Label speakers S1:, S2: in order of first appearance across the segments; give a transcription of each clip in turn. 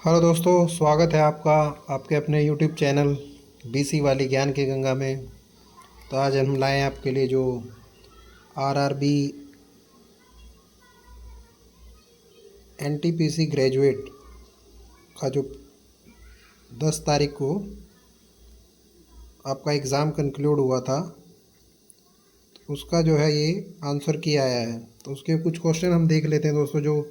S1: Hello दोस्तों, स्वागत है आपका आपके अपने यूट्यूब चैनल बीसी वाली ज्ञान की गंगा में। तो आज हम लाए हैं आपके लिए जो आरआरबी एनटीपीसी ग्रेजुएट का जो 10 तारीख को आपका एग्ज़ाम कंक्लूड हुआ था, तो उसका जो है ये आंसर की आया है। तो उसके कुछ क्वेश्चन हम देख लेते हैं दोस्तों, जो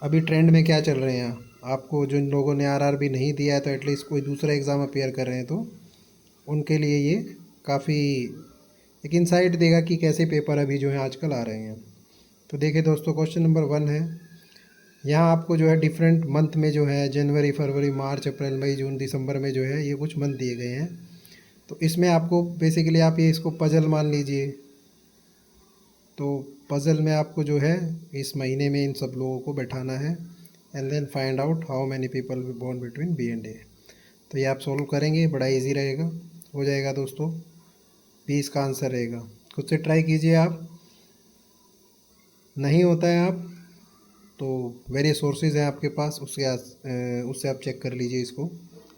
S1: अभी ट्रेंड में क्या चल रहे हैं। आपको जिन लोगों ने आरआरबी नहीं दिया है, तो एटलीस्ट कोई दूसरा एग्ज़ाम अपेयर कर रहे हैं, तो उनके लिए ये काफ़ी एक इंसाइट देगा कि कैसे पेपर अभी जो है आजकल आ रहे हैं। तो देखिए दोस्तों, क्वेश्चन नंबर 1 है। यहाँ आपको जो है डिफरेंट मंथ में जो है जनवरी, फरवरी, मार्च, अप्रैल, मई, जून, दिसंबर में जो है ये कुछ मंथ दिए गए हैं। तो इसमें आपको बेसिकली आप ये इसको पजल मान लीजिए। तो पजल में आपको जो है इस महीने में इन सब लोगों को बैठाना है and then find out how many people we born between B and A. तो ये आप सॉल्व करेंगे, बड़ा इजी रहेगा, हो जाएगा दोस्तों। 20 का आंसर रहेगा। खुद से ट्राई कीजिए आप, नहीं होता है आप तो वेरियस सोर्सेज हैं आपके पास, उससे आप चेक कर लीजिए इसको।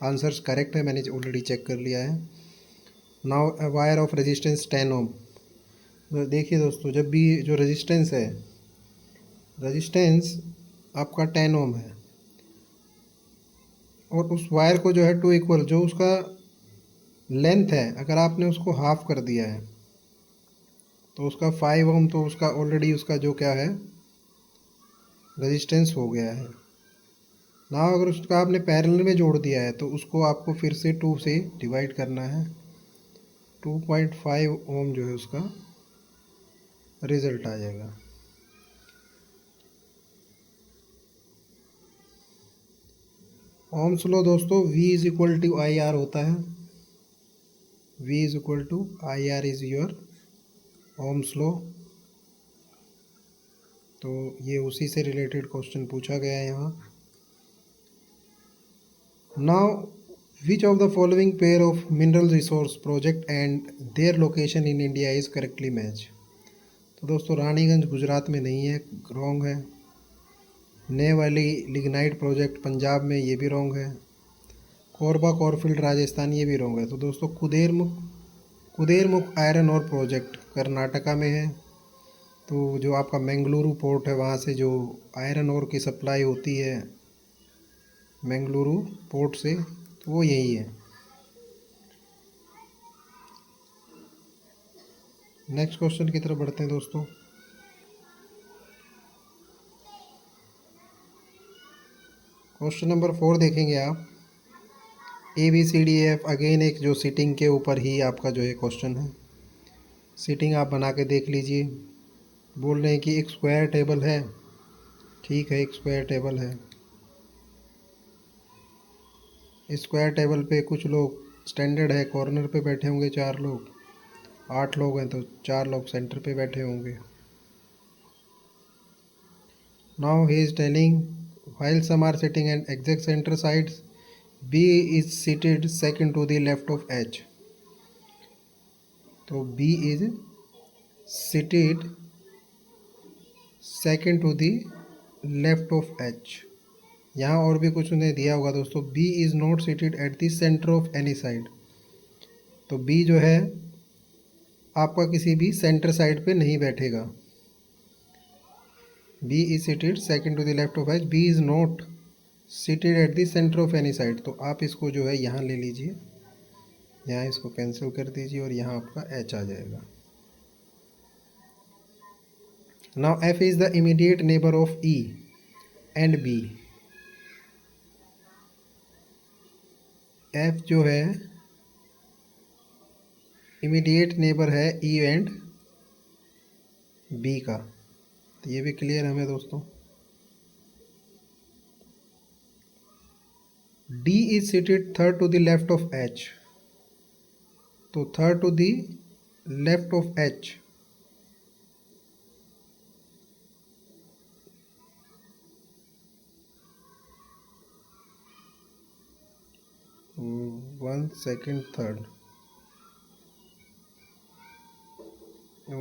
S1: आंसर्स करेक्ट है, मैंने ऑलरेडी चेक कर लिया है। Now a wire of resistance 10 ओम। तो देखिए दोस्तों, जब भी जो रेजिस्टेंस है, रेजिस्टेंस आपका 10 ओम है और उस वायर को जो है टू इक्वल जो उसका लेंथ है, अगर आपने उसको हाफ कर दिया है तो उसका 5 ओम, तो उसका ऑलरेडी उसका जो क्या है रेजिस्टेंस हो गया है ना। अगर उसका आपने पैरेलल में जोड़ दिया है तो उसको आपको फिर से 2 से डिवाइड करना है। 2.5 ओम जो है उसका रिजल्ट आ जाएगा। ओम्स लो दोस्तों, V is equal to I R होता है। V is equal to I R is your ohm's law. तो ये उसी से रिलेटेड क्वेश्चन पूछा गया है यहाँ। Now which of the following pair of mineral resource project and their location in India is correctly match. तो दोस्तों, रानीगंज गुजरात में नहीं है, रॉन्ग है। ने वाली लिग्नाइट प्रोजेक्ट पंजाब में, ये भी रॉन्ग है। कोरबा कोरफील्ड राजस्थान, ये भी रॉन्ग है। तो दोस्तों, कुदेरमुख आयरन और प्रोजेक्ट कर्नाटका में है। तो जो आपका बेंगलुरु पोर्ट है, वहाँ से जो आयरन और की सप्लाई होती है बेंगलुरु पोर्ट से, तो वो यही है। नेक्स्ट क्वेश्चन की तरफ बढ़ते हैं दोस्तों। क्वेश्चन नंबर 4 देखेंगे आप। ABCDF अगेन एक जो सीटिंग के ऊपर ही आपका जो है क्वेश्चन है। सीटिंग आप बना के देख लीजिए। बोल रहे हैं कि एक स्क्वायर टेबल है, ठीक है, एक स्क्वायर टेबल है। इस स्क्वायर टेबल पे कुछ लोग स्टैंडर्ड है, कॉर्नर पे बैठे होंगे 4 लोग। 8 लोग हैं तो 4 लोग सेंटर पे बैठे होंगे। Now he is telling while some are sitting at exact center sides, B is seated second to the left of H। तो B is seated second to the left of H। यहाँ और भी कुछ उन्हें दिया होगा दोस्तों। B is not seated at the center of any side। तो B जो है आपका किसी भी सेंटर साइड पे नहीं बैठेगा। B is seated second to the left of H। B is not seated at the center of any side। तो आप इसको जो है यहाँ ले लीजिए, यहाँ इसको कैंसिल कर दीजिए और यहाँ आपका H आ जाएगा। Now F is the immediate neighbour of E and B। F जो है इमीडिएट नेबर है E एंड B का। तो ये भी क्लियर हमें दोस्तों। D is seated third to the left of H। तो third to the left of H, one second, third,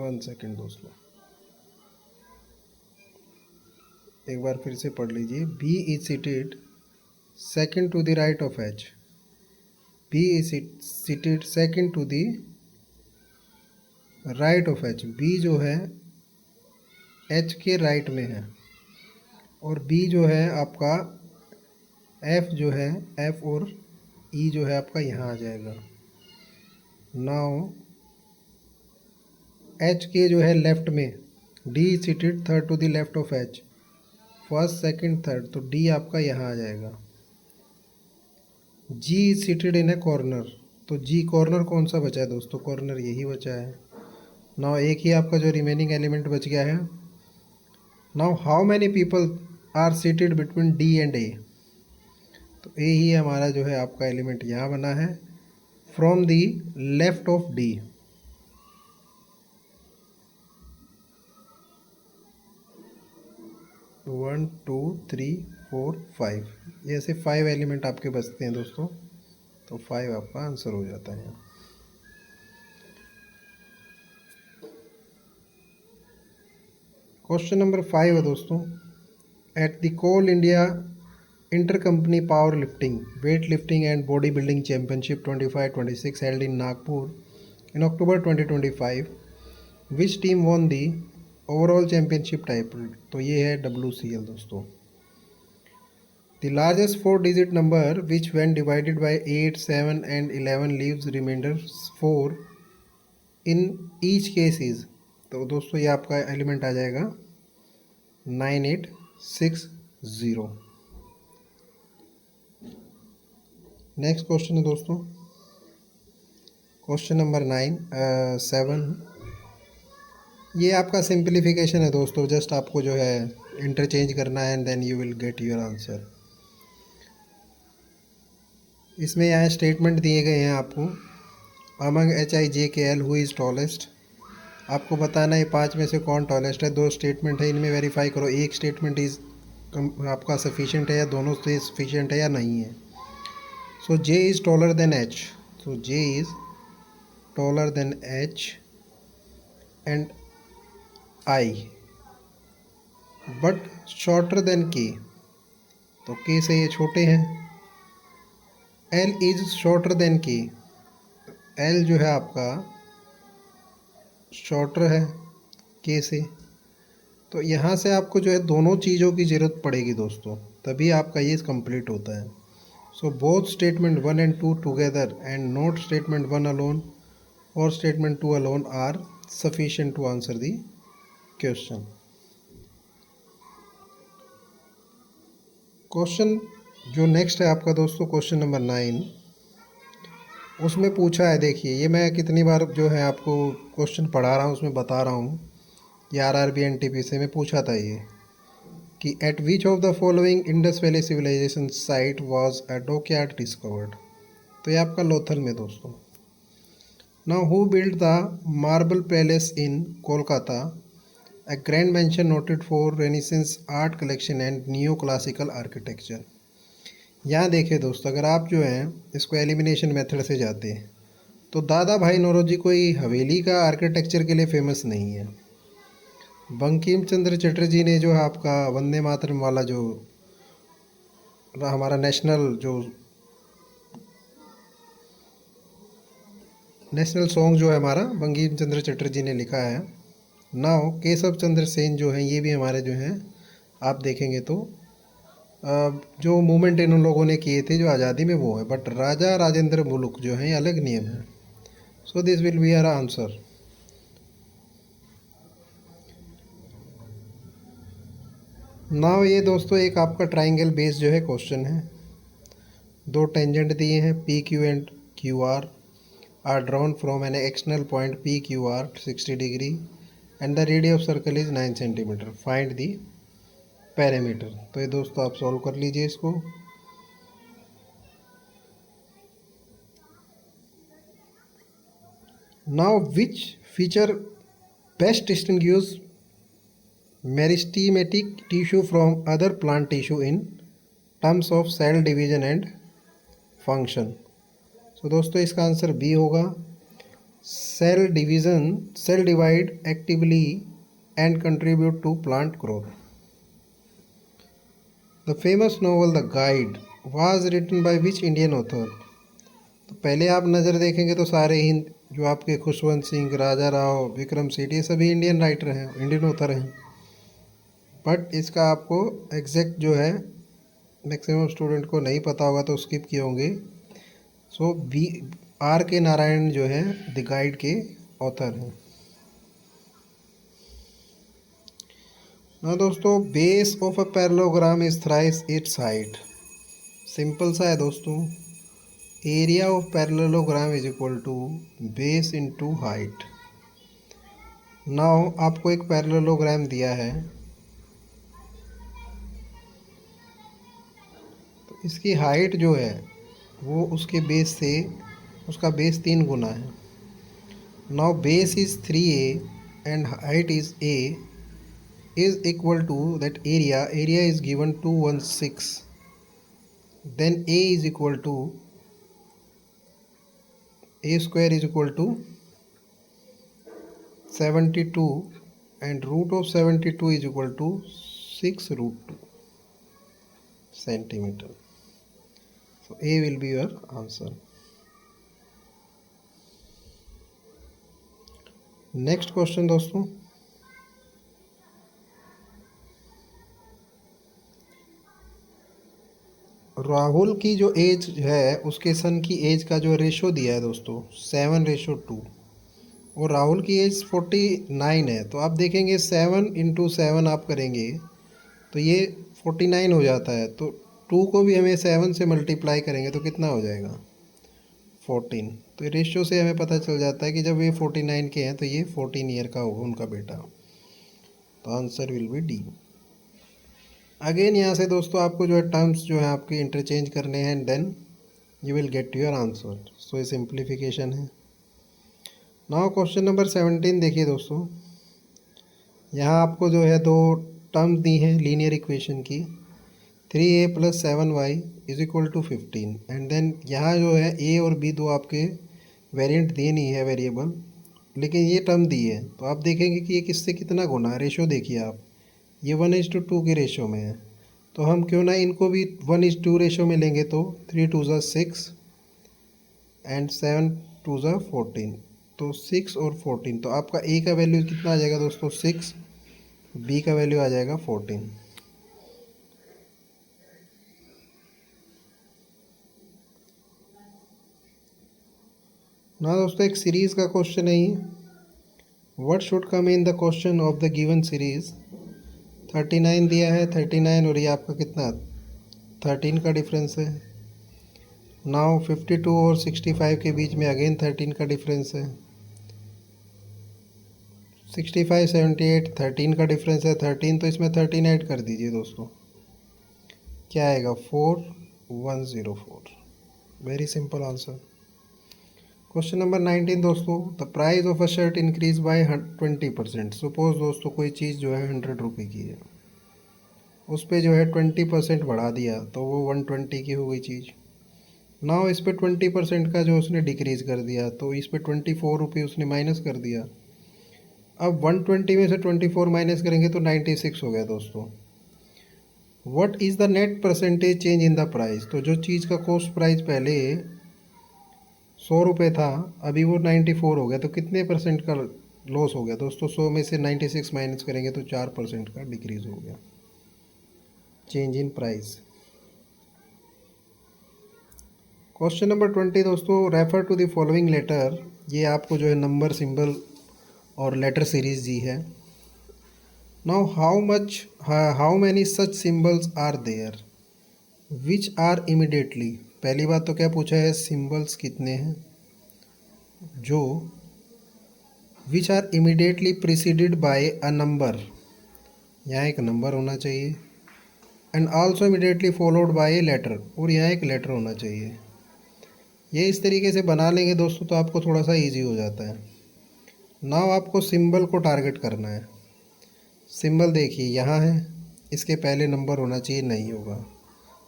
S1: 1 second दोस्तों, एक बार फिर से पढ़ लीजिए। B is seated second to the right of H. B is seated second to the right of H. B जो है H के राइट में है और B जो है आपका F जो है F और E जो है आपका यहाँ आ जाएगा। नाउ H के जो है लेफ्ट में D is seated third to the left of H, first second third, तो D आपका यहाँ आ जाएगा। G is seated in a corner, तो G कॉर्नर कौन सा बचा है दोस्तों? कॉर्नर यही बचा है। नाउ एक ही आपका जो रिमेनिंग एलिमेंट बच गया है। Now how many people are seated between D and A, तो A ही हमारा जो है आपका एलिमेंट यहाँ बना है from the left of D। One two three four five, ये ऐसे 5 एलिमेंट आपके बचते हैं दोस्तों, तो 5 आपका आंसर हो जाता है। क्वेश्चन नंबर 5 है दोस्तों, at the Coal India inter company power lifting, weight lifting and body building championship 25-26 held in Nagpur in October 2025, which team won the overall championship title, तो ये है WCL दोस्तों। The largest 4 digit number which when divided by 8, 7 and 11 leaves remainder 4 in each case is, तो दोस्तों ये आपका element आ जाएगा 9860। Next question है दोस्तों, क्वेश्चन नंबर 7। ये आपका सिंप्लीफिकेशन है दोस्तों, जस्ट आपको जो है इंटरचेंज करना है and then you will get your answer. इसमें यहाँ स्टेटमेंट दिए गए हैं आपको, among HIJKL who is tallest, आपको बताना है 5 में से कौन टॉलेस्ट है। 2 स्टेटमेंट है, इनमें वेरीफाई करो एक स्टेटमेंट इज़ आपका सफिशिएंट है या दोनों से सफिशिएंट है या नहीं है। सो J is taller than H, so J is taller than H and I but shorter than K, तो K से ये छोटे हैं। L is shorter than K, L जो है आपका शॉर्टर है K से, तो यहाँ से आपको जो है दोनों चीज़ों की ज़रूरत पड़ेगी दोस्तों, तभी आपका ये कंप्लीट होता है। So both statement 1 and 2 together and not statement 1 alone और statement 2 alone are sufficient to answer the question. Question जो नेक्स्ट है आपका दोस्तों, क्वेश्चन नंबर 9, उसमें पूछा है, देखिए ये मैं कितनी बार जो है आपको क्वेश्चन पढ़ा रहा हूँ उसमें बता रहा हूँ, ये RRB NTPC में पूछा था ये कि at which of the following Indus valley civilisation site was a dockyard discovered, तो ये आपका लोथल में दोस्तों। Now who build the Marble Palace in Kolkata, a grand mansion noted for Renaissance art collection and neo classical architecture. यहाँ देखिए दोस्तों, अगर आप जो हैं इसको एलिमिनेशन मेथड से जाते हैं तो दादा भाई नौरोजी कोई हवेली का आर्किटेक्चर के लिए फेमस नहीं है। बंकिम चंद्र चटर्जी ने जो है आपका वंदे मातरम वाला जो हमारा नेशनल सॉन्ग जो है हमारा बंकिम चंद्र चटर्जी ने लिखा है। नाउ केशव चंद्र सेन जो हैं ये भी हमारे जो हैं आप देखेंगे तो जो मूवमेंट इन लोगों ने किए थे जो आज़ादी में वो है, बट राजा राजेंद्र मुलुक जो हैं अलग नियम है। So this will be our answer. Now ये दोस्तों एक आपका ट्राइंगल बेस्ड जो है क्वेश्चन है, 2 टेंजेंट दिए हैं PQ and QR are drawn from an external point PQR 60 degree and the radius of circle is 9 centimetre, find the parameter. तो ये दोस्तों आप सॉल्व कर लीजिए इसको। Now which feature best distinguish meristematic tissue from other plant tissue in terms of cell division and function. So दोस्तों इसका answer B होगा, cell divide actively and contribute to plant growth. The famous novel The Guide was written by which Indian author. तो पहले आप नज़र देखेंगे तो सारे हिंद जो आपके खुशवंत सिंह, राजा राव, विक्रम सेठ, ये सभी इंडियन राइटर हैं, इंडियन ऑथर हैं। बट इसका आपको एग्जैक्ट जो है मैक्सिमम स्टूडेंट को नहीं पता होगा तो स्किप किए होंगे। सो बी आर के नारायण जो है द गाइड के ऑथर हैं। ना दोस्तों, base of a parallelogram is thrice its height. Simple सा है दोस्तों, area of parallelogram is equal to base into height. Now आपको एक पैरेललोग्राम दिया है, तो इसकी हाइट जो है वो उसके बेस से उसका बेस 3 गुना है। Now base is 3a and height is a is equal to that area is given 216, then a is equal to a square is equal to 72 and root of 72 is equal to 6 root 2 centimeter. So a will be your answer. Next question दोस्तों, राहुल की जो as है उसके सन की as का जो ratio दिया है दोस्तों 7:2, और राहुल की एज 49 है। तो आप देखेंगे 7 × 7 आप करेंगे तो ये 49 हो जाता है। तो 2 को भी हमें 7 से मल्टीप्लाई करेंगे तो कितना हो जाएगा 14। तो रेशियो से हमें पता चल जाता है कि जब ये 49 के हैं तो ये 14 ईयर का होगा उनका बेटा। तो answer will B D. Again यहाँ से दोस्तों आपको जो है टर्म्स जो है आपके इंटरचेंज करने हैं, then you will get your answer. So ये सिंप्लीफिकेशन है। नाउ क्वेश्चन नंबर 17 देखिए दोस्तों, यहाँ आपको जो है दो टर्म्स दी हैं लीनियर इक्वेशन की, 3a + 7y is equal to 15। And then यहाँ जो है a और b दो आपके वेरिएंट दिए नहीं है वेरिएबल, लेकिन ये टर्म दी है। तो आप देखेंगे कि ये किससे कितना गुना है, रेशो देखिए आप, ये 1:2 के रेशो में है। तो हम क्यों ना इनको भी 1:2 रेशो में लेंगे। तो 3 × 2 = 6 एंड 7 × 2 = 14। तो 6 और 14, तो आपका a का वैल्यू कितना आ जाएगा दोस्तों 6, b का वैल्यू आ जाएगा 14। ना दोस्तों एक सीरीज़ का क्वेश्चन है ये, what should come in the question of the given series. 39 दिया है, 39 और ये आपका कितना 13 का डिफरेंस है। नाउ 52 और 65 के बीच में अगेन 13 का डिफरेंस है। 65 78 13 का डिफरेंस है 13, तो इसमें 13 ऐड कर दीजिए दोस्तों, क्या आएगा 4104। Very simple answer. Question number 19 दोस्तों, the price of a shirt increase by 20%। Suppose दोस्तों कोई चीज़ जो है 100 रुपये की है, उस पर जो है 20% बढ़ा दिया तो वो 120 की हो गई चीज़। नाउ इस पर 20% का जो उसने डिक्रीज़ कर दिया तो इस पर 24 रुपये उसने माइनस कर दिया। अब 120 में से 24 माइनस करेंगे तो 96 हो गया दोस्तों। What is the net percentage change in the price. तो जो चीज़ का कॉस्ट प्राइस पहले 100 रुपये था, अभी वो 94 हो गया, तो कितने परसेंट का लॉस हो गया दोस्तों। 100 में से 96 माइनस करेंगे तो 4% का डिक्रीज़ हो गया change in price. Question number 20 दोस्तों, refer to the following letter. ये आपको जो है नंबर, सिंबल और लेटर सीरीज दी है। Now how many such symbols are there which are immediately. पहली बात तो क्या पूछा है, सिंबल्स कितने हैं जो which are immediately preceded by a number, यहाँ एक नंबर होना चाहिए, and also immediately followed by a letter, और यहाँ एक लेटर होना चाहिए। ये इस तरीके से बना लेंगे दोस्तों तो आपको थोड़ा सा इजी हो जाता है। नाउ आपको सिंबल को टारगेट करना है। सिंबल देखिए यहाँ है, इसके पहले नंबर होना चाहिए, नहीं होगा।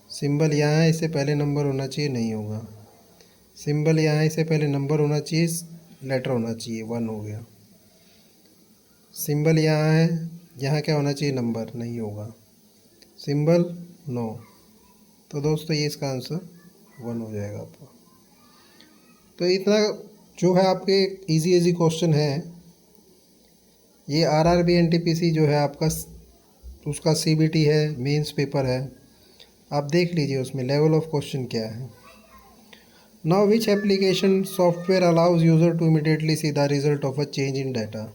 S1: सिंबल यहाँ है, इससे पहले नंबर होना चाहिए, नहीं होगा। सिंबल यहाँ है, इससे पहले नंबर होना चाहिए, लेटर होना चाहिए, 1 हो गया। सिंबल यहाँ है, यहाँ क्या होना चाहिए, नंबर, नहीं होगा। Symbol no. तो दोस्तों ये इसका आंसर 1 हो जाएगा आपका। तो इतना जो है आपके इजी इजी क्वेश्चन है। ये आरआरबी एनटीपीसी जो है आपका उसका सीबीटी है, मेंस पेपर है, आप देख लीजिए उसमें लेवल ऑफ क्वेश्चन क्या है। Now which application software allows user to immediately see the result of a change in data.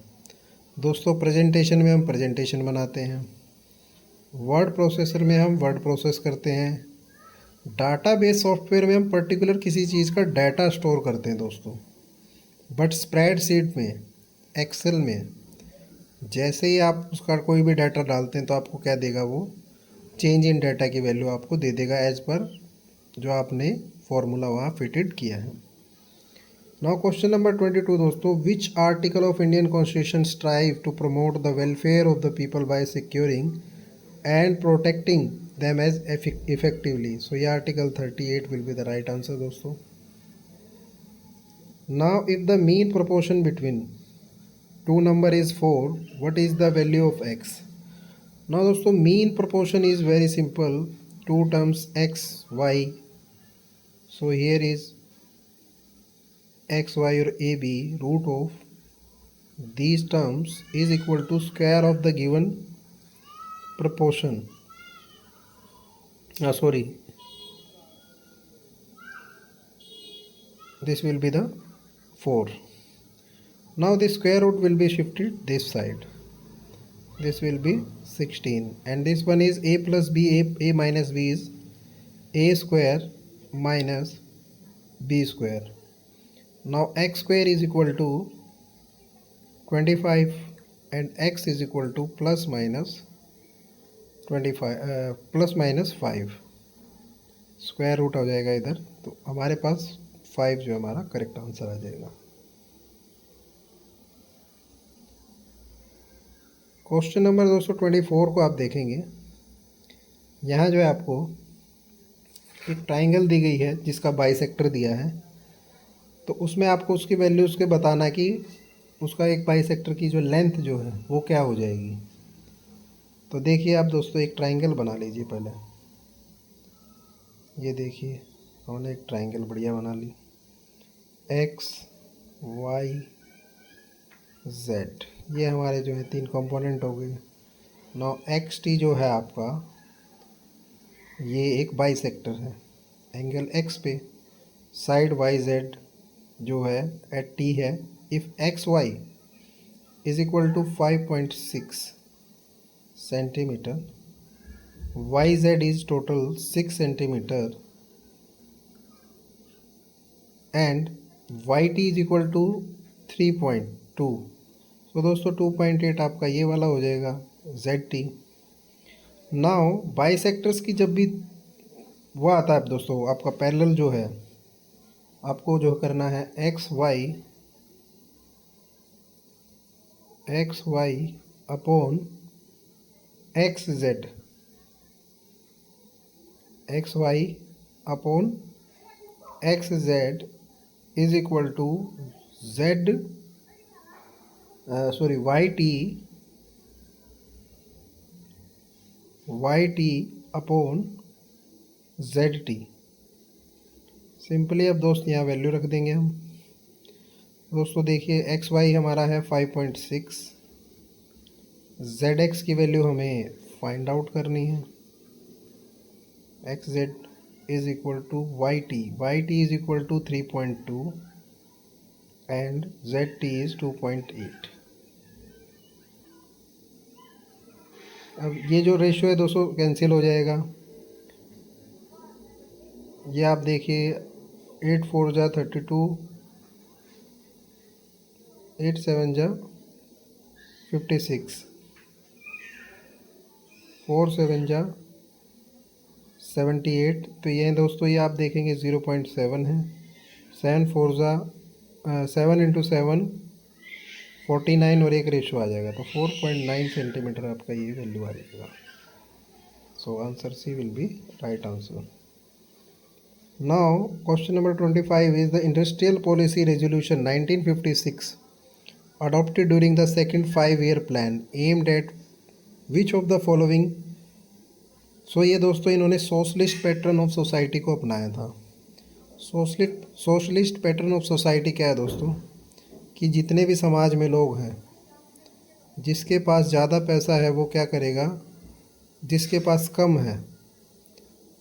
S1: दोस्तों प्रेजेंटेशन में हम प्रेजेंटेशन बनाते हैं, वर्ड प्रोसेसर में हम वर्ड प्रोसेस करते हैं, डाटाबेस सॉफ्टवेयर में हम पर्टिकुलर किसी चीज़ का डाटा स्टोर करते हैं दोस्तों। बट स्प्रेडशीट में, एक्सेल में जैसे ही आप उसका कोई भी डाटा डालते हैं तो आपको क्या देगा, वो चेंज इन डाटा की वैल्यू आपको दे देगा एज पर जो आपने फॉर्मूला वहाँ फिटेड किया है। नाउ क्वेश्चन नंबर 22 दोस्तों, which article of Indian constitution strive to promote the welfare of the people by securing and protecting them as effectively। So ये article 38 will be the right answer दोस्तों। Now if the mean proportion between two number is 4, what is the value of x? Now दोस्तों mean proportion is very simple, two terms x y, so here is x y or a b, root of these terms is equal to square of the given proportion, sorry, this will be the 4. Now the square root will be shifted this side, this will be 16, and this one is a plus b, a minus b is a square minus b square. Now x square is equal to 25 and x is equal to plus minus 25 plus minus 5, square root हो जाएगा इधर, तो हमारे पास 5 जो हमारा correct answer आ जाएगा। Question number 224 को आप देखेंगे, यहाँ जो है आपको एक ट्राइंगल दी गई है जिसका बाइसेक्टर दिया है, तो उसमें आपको उसकी वैल्यू उसके बताना कि उसका एक बाइसेक्टर की जो लेंथ जो है वो क्या हो जाएगी। तो देखिए आप दोस्तों एक ट्राइंगल बना लीजिए पहले, ये देखिए हमने एक ट्राइंगल बढ़िया बना ली, एक्स वाई जेड, ये हमारे जो है 3 कंपोनेंट हो गए। नाउ एक्स टी जो है आपका ये एक बाइसेक्टर है, एंगल एक्स पे साइड वाई जेड जो है एट टी है। If X Y is equal to 5.6 centimetre, Y Z is total 6 centimetre and Y T is equal to 3.2। तो दोस्तों 2.8 आपका ये वाला हो जाएगा जेड टी। नाउ बाइसेक्टर्स की जब भी वो आता है दोस्तों, आपका पैरेलल जो है आपको जो करना है X Y upon X Z, X Y upon X Z is equal to Z sorry Y T upon Z T. Simply अब दोस्त यहाँ वैल्यू रख देंगे हम। दोस्तों देखिए एक्स वाई हमारा है 5.6, जेड एक्स की वैल्यू हमें फाइंड आउट करनी है, X Z is equal to Y T is equal to 3.2 and Z T is 2.8। अब ये जो रेशियो है दोस्तों कैंसिल हो जाएगा, ये आप देखिए 8 4 जा 32, 8 7 जा 56, 4 7 जा 78। तो ये दोस्तों ये आप देखेंगे 0.7 है, 7 4 जा 7 इंटू 7 49 और एक रेशो आ जाएगा, तो 4.9 सेंटीमीटर आपका ये वैल्यू आ जाएगा। So answer C will be right answer. Now question number 25 is the industrial policy resolution 1956 adopted during the second 5-year plan aimed at which of the following सो ये दोस्तों इन्होंने सोशलिस्ट पैटर्न ऑफ सोसाइटी को अपनाया था। Socialist pattern of society क्या है दोस्तों, कि जितने भी समाज में लोग हैं, जिसके पास ज़्यादा पैसा है वो क्या करेगा, जिसके पास कम है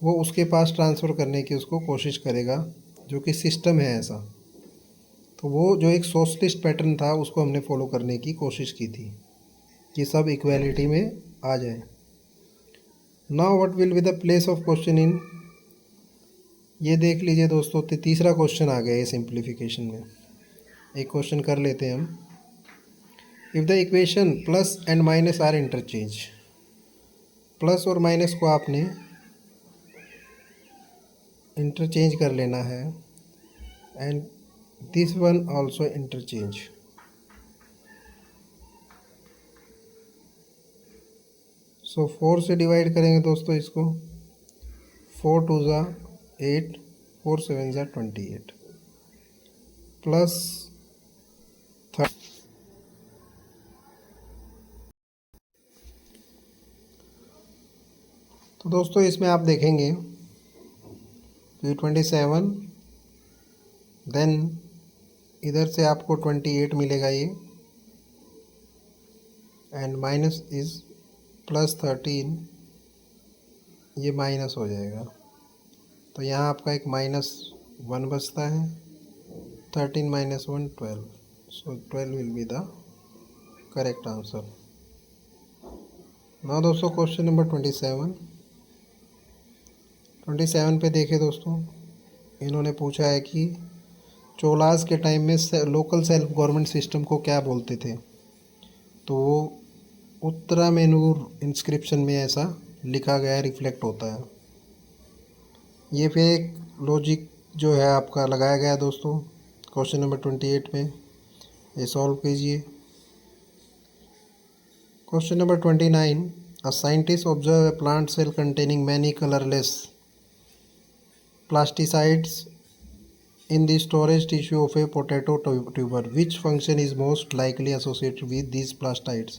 S1: वो उसके पास ट्रांसफ़र करने की उसको कोशिश करेगा, जो कि सिस्टम है ऐसा। तो वो जो एक सोशलिस्ट पैटर्न था उसको हमने फॉलो करने की कोशिश की थी कि सब इक्वालिटी में आ जाए। Now what will be the place of question in, ये देख लीजिए दोस्तों, तीसरा क्वेश्चन आ गया है सिंप्लीफिकेशन में। एक क्वेश्चन कर लेते हैं हम। If the equation plus and minus are interchange, plus और माइनस को आपने इंटरचेंज कर लेना है, and this one also interchange. So 4 से डिवाइड करेंगे दोस्तों इसको, 4 2 ज़ा 8, 4 7 ज़ा 28 प्लस 30। तो दोस्तों इसमें आप देखेंगे कि 27, देन इधर से आपको 28 मिलेगा ये, एंड माइनस इज प्लस 13, ये माइनस हो जाएगा। तो यहाँ आपका एक -1 बचता है। 13 - 1 12, सो 12 will be the correct answer. Now दोस्तों क्वेश्चन नंबर 27 पे देखें दोस्तों, इन्होंने पूछा है कि चोलास के टाइम में लोकल सेल्फ गवर्नमेंट सिस्टम को क्या बोलते थे। तो वो उत्तरामेनूर इंस्क्रिप्शन में ऐसा लिखा गया है, रिफ्लेक्ट होता है। ये फिर एक लॉजिक जो है आपका लगाया गया है दोस्तों क्वेश्चन नंबर 28 में, ये सॉल्व कीजिए। Question number 29, a scientist observe a plant cell containing many colourless plasticides in the storage tissue of a potato tuber. Which function is most likely associated with these plastides?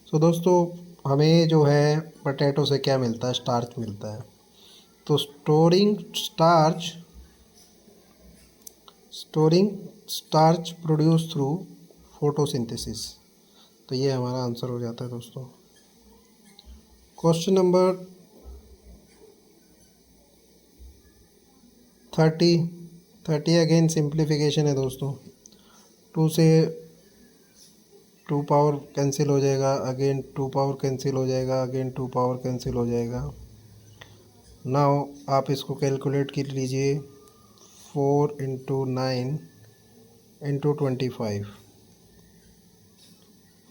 S1: So दोस्तों हमें जो है potato से क्या मिलता है, starch मिलता है। तो storing starch produce through photosynthesis, तो ये हमारा आंसर हो जाता है दोस्तों। क्वेश्चन नंबर 30 अगेन सिंप्लीफिकेशन है दोस्तों। 2 से 2 पावर कैंसिल हो जाएगा, अगेन 2 पावर कैंसिल हो जाएगा, अगेन 2 पावर कैंसिल हो जाएगा। नाउ आप इसको कैलकुलेट कर लीजिए, 4 × 9 × 25,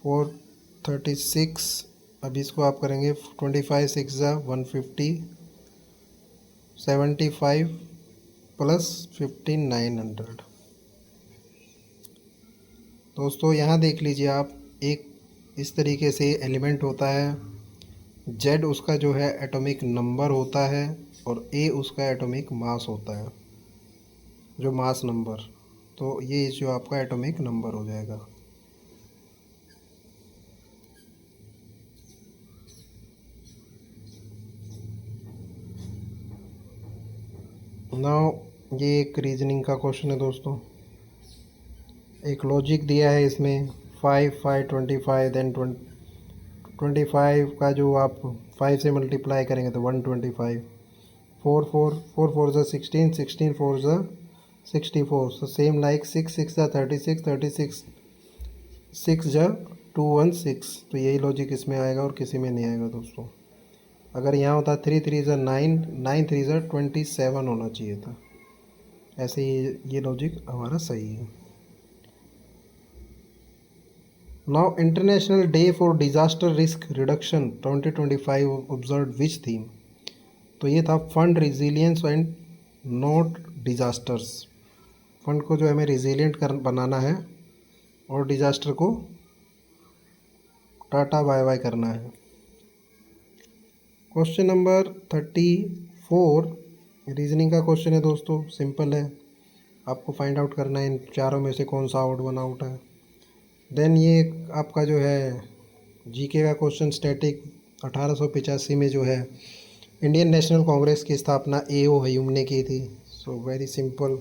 S1: 436। अब इसको आप करेंगे 25 6 ज़ा 150, 75 प्लस 15 900। दोस्तों यहाँ देख लीजिए आप, एक इस तरीके से एलिमेंट होता है, जेड उसका जो है एटॉमिक नंबर होता है, और ए उसका एटॉमिक मास होता है, जो मास नंबर। तो ये जो आपका एटॉमिक नंबर हो जाएगा। नाउ ये एक रीजनिंग का क्वेश्चन है दोस्तों, एक लॉजिक दिया है इसमें, 5 5 25, देन 25 का जो आप 5 से मल्टीप्लाई करेंगे तो 125, 4 4 4 4 ज़ा 16, 16 4 ज़ा 64, सो सेम लाइक 6 6 ज़ा 36, 36 6 ज़ा 216। तो यही लॉजिक इसमें आएगा और किसी में नहीं आएगा दोस्तों। अगर यहाँ होता 3 3 ज़ा 9, 9 3 ज़ा 27 होना चाहिए था। ऐसे ही ये लॉजिक हमारा सही है। Now international day for disaster risk reduction 2025 observe which theme. तो ये था fund resilience and not disasters. Fund को जो हमें रिजिलियंट बनाना है और डिज़ास्टर को टाटा बाय बाय करना है। क्वेश्चन नंबर 34 रीजनिंग का क्वेश्चन है दोस्तों, सिंपल है, आपको फाइंड आउट करना है इन चारों में से कौन सा आउट वन आउट है। देन ये आपका जो है जीके का क्वेश्चन, स्टैटिक 1885 में जो है इंडियन नेशनल कांग्रेस की स्थापना A.O. ह्यूम ने की थी। So very simple.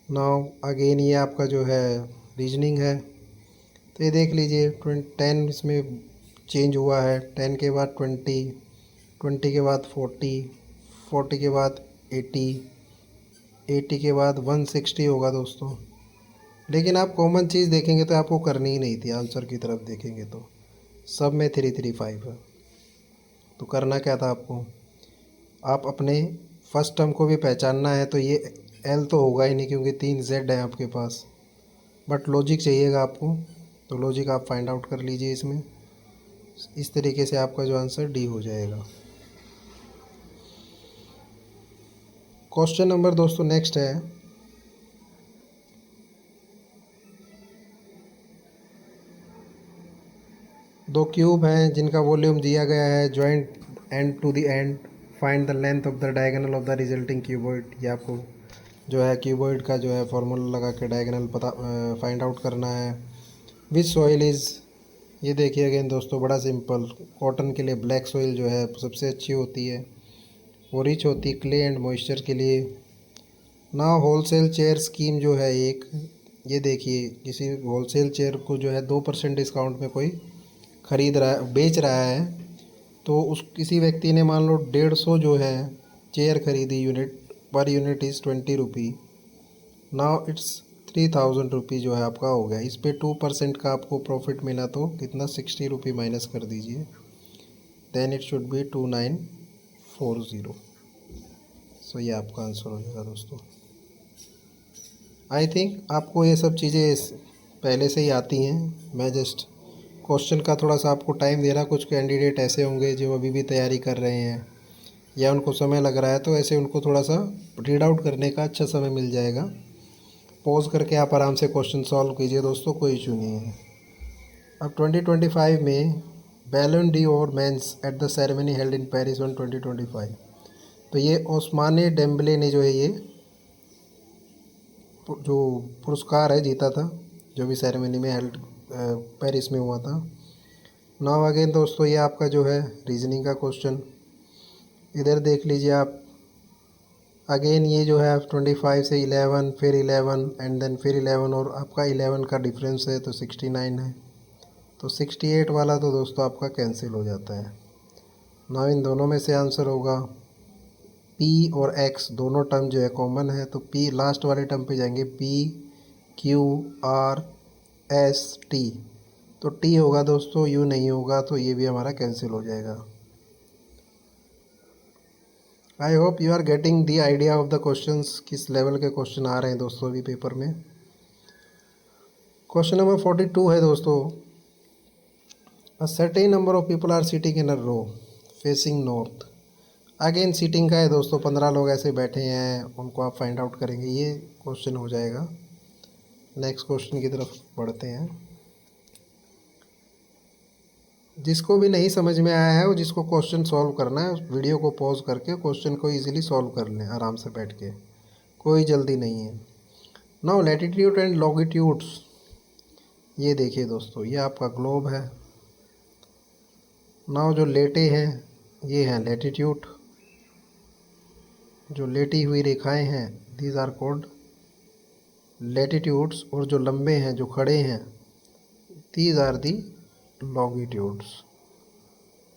S1: Now again ये आपका जो है रीजनिंग है, तो ये देख लीजिए 10 इसमें चेंज हुआ है। 10 के बाद 20, 20 के बाद 40, 40 के बाद 80, 80 के बाद 160 होगा दोस्तों। लेकिन आप कॉमन चीज़ देखेंगे तो आपको करनी ही नहीं थी, आंसर की तरफ देखेंगे तो सब में 335 है। तो करना क्या था आपको, आप अपने फर्स्ट टर्म को भी पहचानना है। तो ये एल तो होगा ही नहीं क्योंकि 3 जेड है आपके पास, बट लॉजिक चाहिएगा आपको, तो लॉजिक आप फाइंड आउट कर लीजिए इसमें। इस तरीके से आपका जो आंसर डी हो जाएगा। क्वेश्चन नंबर दोस्तों नेक्स्ट है, दो क्यूब हैं जिनका वॉल्यूम दिया गया है, joint end to the end, find the length of the diagonal of the resulting cuboid. ये आपको जो है क्यूबॉइड का जो है फॉर्मूला लगा के डायगोनल पता फाइंड आउट करना है। विच सॉइल इज़, ये देखिए अगेन दोस्तों बड़ा सिंपल। कॉटन के लिए ब्लैक सॉइल जो है सबसे अच्छी होती है, वो रिच होती है क्ले एंड मॉइस्चर के लिए। ना होलसेल चेयर स्कीम जो है एक, ये देखिए किसी होलसेल चेयर को जो है 2% डिस्काउंट में कोई ख़रीद रहा है, बेच रहा है, तो उस किसी व्यक्ति ने मान लो 150 जो है चेयर ख़रीदी, unit per unit is 20 rupee. Now it's 3000 रुपी जो है आपका हो गया। इस पे 2% का आपको प्रॉफिट मिला तो कितना 60 रुपी माइनस कर दीजिए, देन इट शुड बी 2940। सो ये आपका आंसर हो जाएगा दोस्तों। आई थिंक आपको ये सब चीज़ें पहले से ही आती हैं, मैं जस्ट क्वेश्चन का थोड़ा सा आपको टाइम दे रहा। कुछ कैंडिडेट ऐसे होंगे जो अभी भी तैयारी कर रहे हैं या उनको समय लग रहा है, तो ऐसे उनको थोड़ा सा रीड आउट करने का अच्छा समय मिल जाएगा। पॉज करके आप आराम से क्वेश्चन सॉल्व कीजिए दोस्तों, कोई इशू नहीं है। अब 2025 में Ballon d'Or men's at the ceremony held in Paris one 2025, तो ये ओस्माने डेम्बले ने जो है ये जो पुरस्कार है जीता था, जो भी सेरेमनी में हेल्ड पेरिस में हुआ था। नाउ अगेन दोस्तों ये आपका जो है रीजनिंग का क्वेश्चन, इधर देख लीजिए आप। अगेन ये जो है 25 से 11, फिर 11 एंड देन फिर 11, और आपका 11 का डिफरेंस है तो 69 है, तो 68 वाला तो दोस्तों आपका कैंसिल हो जाता है। नाउ इन दोनों में से आंसर होगा P और X, दोनों टर्म जो है कॉमन है, तो P लास्ट वाले टर्म पे जाएंगे, P Q R S T, तो T होगा दोस्तों, U नहीं होगा, तो ये भी हमारा कैंसिल हो जाएगा। I hope you are getting the idea of the questions, किस लेवल के क्वेश्चन आ रहे हैं दोस्तों अभी पेपर में। क्वेश्चन नंबर 42 है दोस्तों, a certain number of people are sitting in a row facing north. Again seating का है दोस्तों, 15 लोग ऐसे बैठे हैं, उनको आप फाइंड आउट करेंगे, ये क्वेश्चन हो जाएगा। नेक्स्ट क्वेश्चन की तरफ बढ़ते हैं। जिसको भी नहीं समझ में आया है, वो जिसको क्वेश्चन सॉल्व करना है, उस वीडियो को पॉज करके क्वेश्चन को इजीली सॉल्व कर लें आराम से बैठ के, कोई जल्दी नहीं है। नाउ लैटिट्यूड एंड लॉन्गिट्यूड्स, ये देखिए दोस्तों ये आपका ग्लोब है। नाउ जो लेटे हैं ये हैं लैटिट्यूड, जो लेटी हुई रेखाएं हैं दीज आर कॉल्ड लैटिट्यूड्स, और जो लंबे हैं जो खड़े हैं दीज आर दी लॉन्गिट्यूड्स।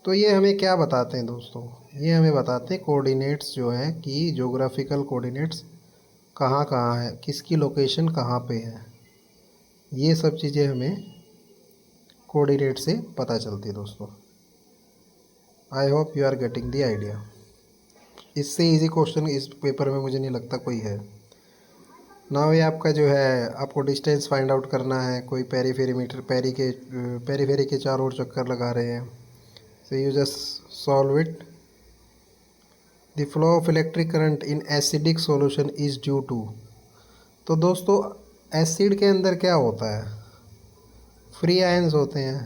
S1: तो ये हमें क्या बताते हैं दोस्तों, ये हमें बताते हैं कोऑर्डिनेट्स जो हैं कि ज्योग्राफिकल कोऑर्डिनेट्स कहाँ कहाँ है, किसकी लोकेशन कहाँ पे है, ये सब चीज़ें हमें कोऑर्डिनेट से पता चलती है दोस्तों। I hope you are getting the idea. इससे इजी क्वेश्चन इस पेपर में मुझे नहीं लगता कोई है। नाउ ये आपका जो है आपको डिस्टेंस फाइंड आउट करना है, कोई पेरीफेरीमीटर पेरीफेरी के चारों ओर चक्कर लगा रहे हैं, so you just solve it. The flow of electric current in acidic solution is due to, तो दोस्तों एसिड के अंदर क्या होता है, फ्री आयंस होते हैं।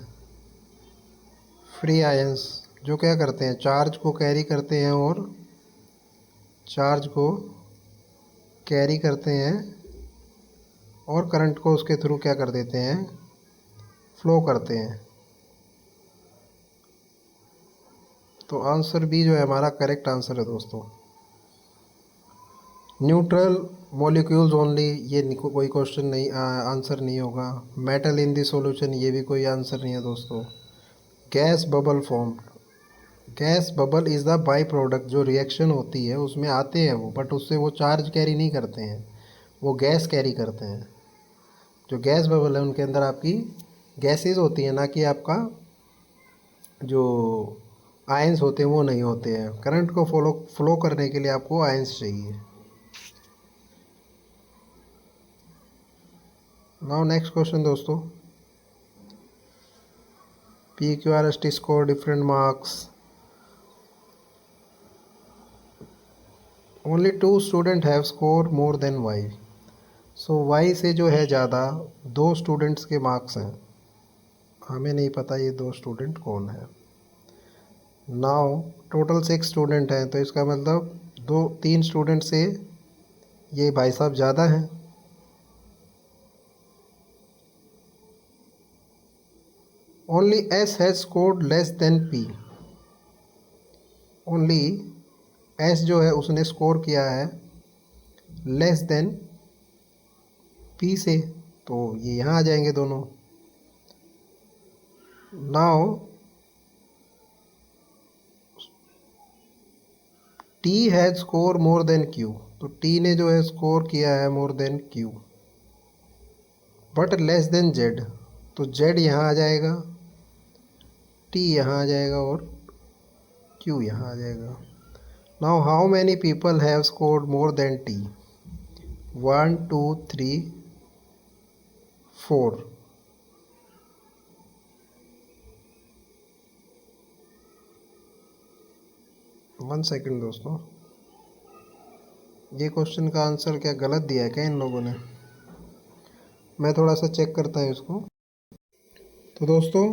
S1: फ्री आयंस जो क्या करते हैं, चार्ज को कैरी करते हैं, और चार्ज को कैरी करते हैं और करंट को उसके थ्रू क्या कर देते हैं, फ्लो करते हैं। तो आंसर बी जो है हमारा करेक्ट आंसर है दोस्तों। न्यूट्रल मॉलिक्यूल्स ओनली, ये कोई क्वेश्चन नहीं, आंसर नहीं होगा। मेटल इन दी सॉल्यूशन, ये भी कोई आंसर नहीं है दोस्तों। Gas bubble form, gas bubble is the by product, जो रिएक्शन होती है उसमें आते हैं वो, बट उससे वो चार्ज कैरी नहीं करते हैं, वो गैस कैरी करते हैं। जो गैस बबल है उनके अंदर आपकी गैसेज होती हैं, ना कि आपका जो आयंस होते हैं वो नहीं होते हैं। करंट को फ्लो करने के लिए आपको आयंस चाहिए। नाउ नेक्स्ट क्वेश्चन दोस्तों, PQRST score different marks. Only 2 students have scored more than Y. So Y से जो है ज़्यादा 2 स्टूडेंट्स के मार्क्स हैं। हमें नहीं पता ये 2 स्टूडेंट कौन है। नाउ टोटल 6 स्टूडेंट हैं, तो इसका मतलब 3 स्टूडेंट से ये भाई साहब ज़्यादा हैं। Only S has scored less than P। Only S जो है उसने स्कोर किया है लेस देन P से, तो ये यहाँ आ जाएंगे दोनों। Now T has score more than Q, तो T ने जो है स्कोर किया है more than Q, but less than Z, तो Z यहाँ आ जाएगा, T यहाँ आ जाएगा और Q यहाँ आ जाएगा। Now how many people have scored more than T? 1 2 3 4। One second दोस्तों, ये क्वेश्चन का आंसर क्या गलत दिया है क्या इन लोगों ने? मैं थोड़ा सा चेक करता हूँ इसको। तो दोस्तों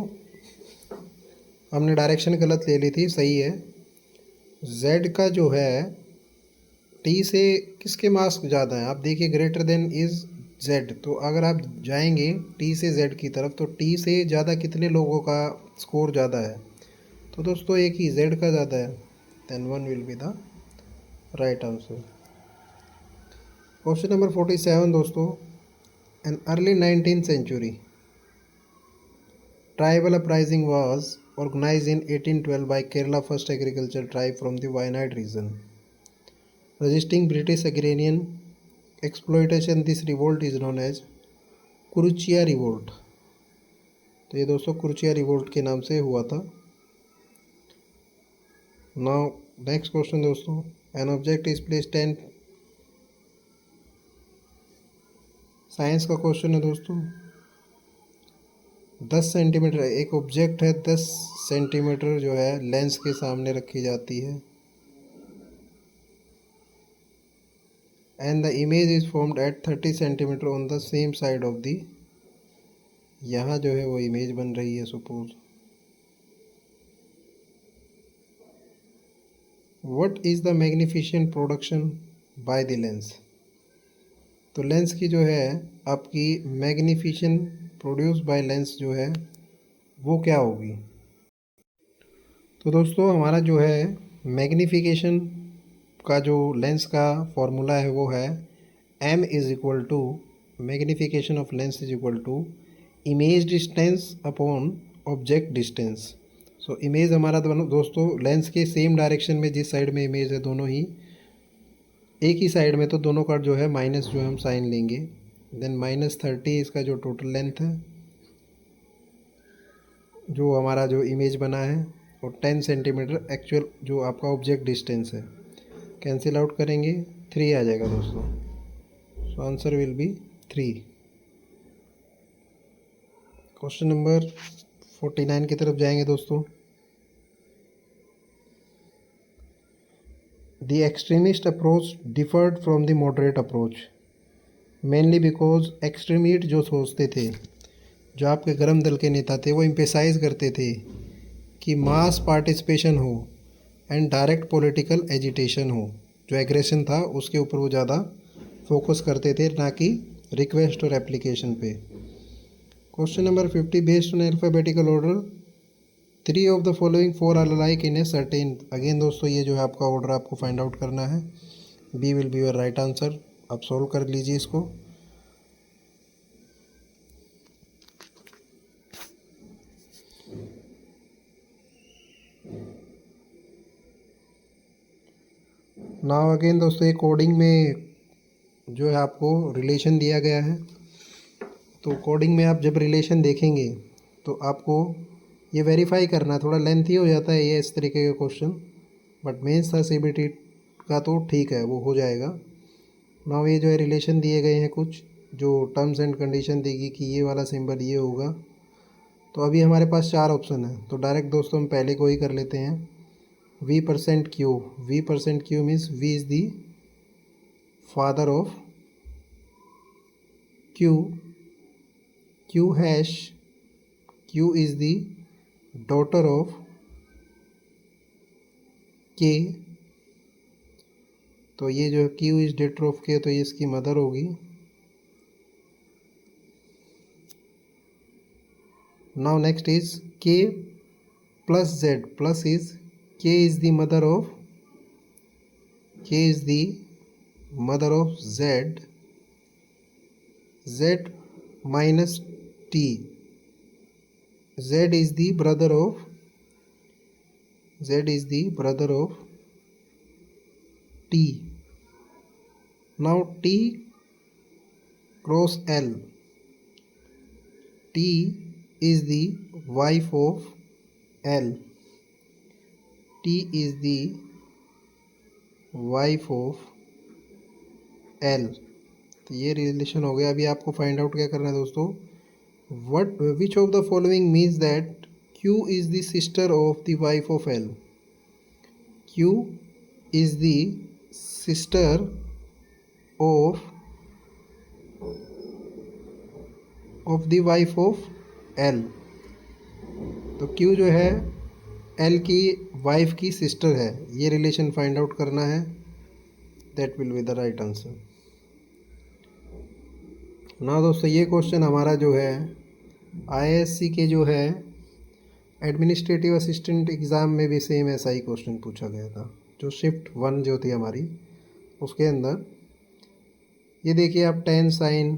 S1: हमने डायरेक्शन गलत ले ली थी, सही है। Z का जो है T से किसके मार्क्स ज़्यादा हैं? आप देखिए ग्रेटर देन इज़ Z, तो अगर आप जाएंगे T से Z की तरफ, तो T से ज़्यादा कितने लोगों का स्कोर ज़्यादा है? तो दोस्तों एक ही Z का ज़्यादा है। Then 1 will be the right answer. Question number 47 दोस्तों, an early 19th century tribal uprising was organized in 1812 by Kerala first agricultural tribe from the Wayanad region, resisting British agrarian exploitation. This revolt is known as Kurichiya revolt. तो ये दोस्तों कुरुचिया revolt के नाम से हुआ था। Now next question दोस्तों, an object is place 10, science का क्वेश्चन है दोस्तों। 10 सेंटीमीटर एक ऑब्जेक्ट है, 10 सेंटीमीटर जो है लेंस के सामने रखी जाती है, and the image is formed at 30 centimetre on the same side of the, यहाँ जो है वो इमेज बन रही है suppose. What is the magnification production by the lens? तो लेंस की जो है आपकी मैग्निफिकेशन प्रोड्यूस बाय लेंस जो है वो क्या होगी? तो दोस्तों हमारा जो है मैग्निफिकेशन का जो लेंस का फॉर्मूला है वो है m is equal to magnification of lens is equal to image distance upon object distance. So image हमारा दोस्तों लेंस के सेम डायरेक्शन में जिस साइड में इमेज है दोनों ही एक ही साइड में, तो दोनों का जो है माइनस जो है हम साइन लेंगे। देन -30 इसका जो टोटल लेंथ है जो हमारा जो इमेज बना है, और 10 सेंटीमीटर एक्चुअल जो आपका ऑब्जेक्ट डिस्टेंस है। कैंसिल आउट करेंगे 3 आ जाएगा दोस्तों। So answer will B 3। Question number 49 की तरफ जाएंगे दोस्तों। The extremist approach differed from the moderate approach mainly because extremist जो सोचते थे, जो आपके गर्म दल के नेता थे, वो एम्फेसाइज करते थे कि मास पार्टिसिपेशन हो एंड डायरेक्ट पॉलिटिकल एजिटेशन हो। जो एग्रेशन था उसके ऊपर वो ज़्यादा फोकस करते थे, ना कि रिक्वेस्ट और एप्लीकेशन पे। Question number 50, based on alphabetical order 3 of the following 4 are like in a certain. Again दोस्तों ये जो है आपका ऑर्डर आपको फाइंड आउट करना है। B will be your right answer. आप सॉल्व कर लीजिए इसको। नाउ अगेन दोस्तों ये कोडिंग में जो है आपको रिलेशन दिया गया है। तो कोडिंग में आप जब रिलेशन देखेंगे तो आपको ये वेरीफाई करना, थोड़ा लेंथी हो जाता है ये इस तरीके का क्वेश्चन, बट मेंस था सीबीटी का तो ठीक है, वो हो जाएगा। नाउ ये जो है रिलेशन दिए गए हैं कुछ, जो टर्म्स एंड कंडीशन देगी कि ये वाला सिंबल ये होगा। तो अभी हमारे पास 4 ऑप्शन है, तो डायरेक्ट दोस्तों हम पहले को ही कर लेते हैं। V%Q, V%Q means V is the father of Q, Q hash Q is the daughter of K। तो ये जो Q is daughter of K, तो ये इसकी मदर होगी। Now next is K plus Z, plus is K is the mother of K is the mother of Z, Z minus T, Z is the brother of T. Now T cross L, T is the wife of L, T is the wife of L। तो ये relation हो गया। अभी आपको find out क्या करना है दोस्तों, which of the following means that Q is the sister of the wife of L? Q is the sister of the wife of L। तो Q जो है L की वाइफ की सिस्टर है, ये रिलेशन फाइंड आउट करना है। That will be the right answer. ना दोस्तों ये क्वेश्चन हमारा जो है IASC के जो है एडमिनिस्ट्रेटिव असिस्टेंट एग्ज़ाम में भी सेम ऐसा ही क्वेश्चन पूछा गया था, जो शिफ्ट 1 जो थी हमारी उसके अंदर। ये देखिए आप tan sine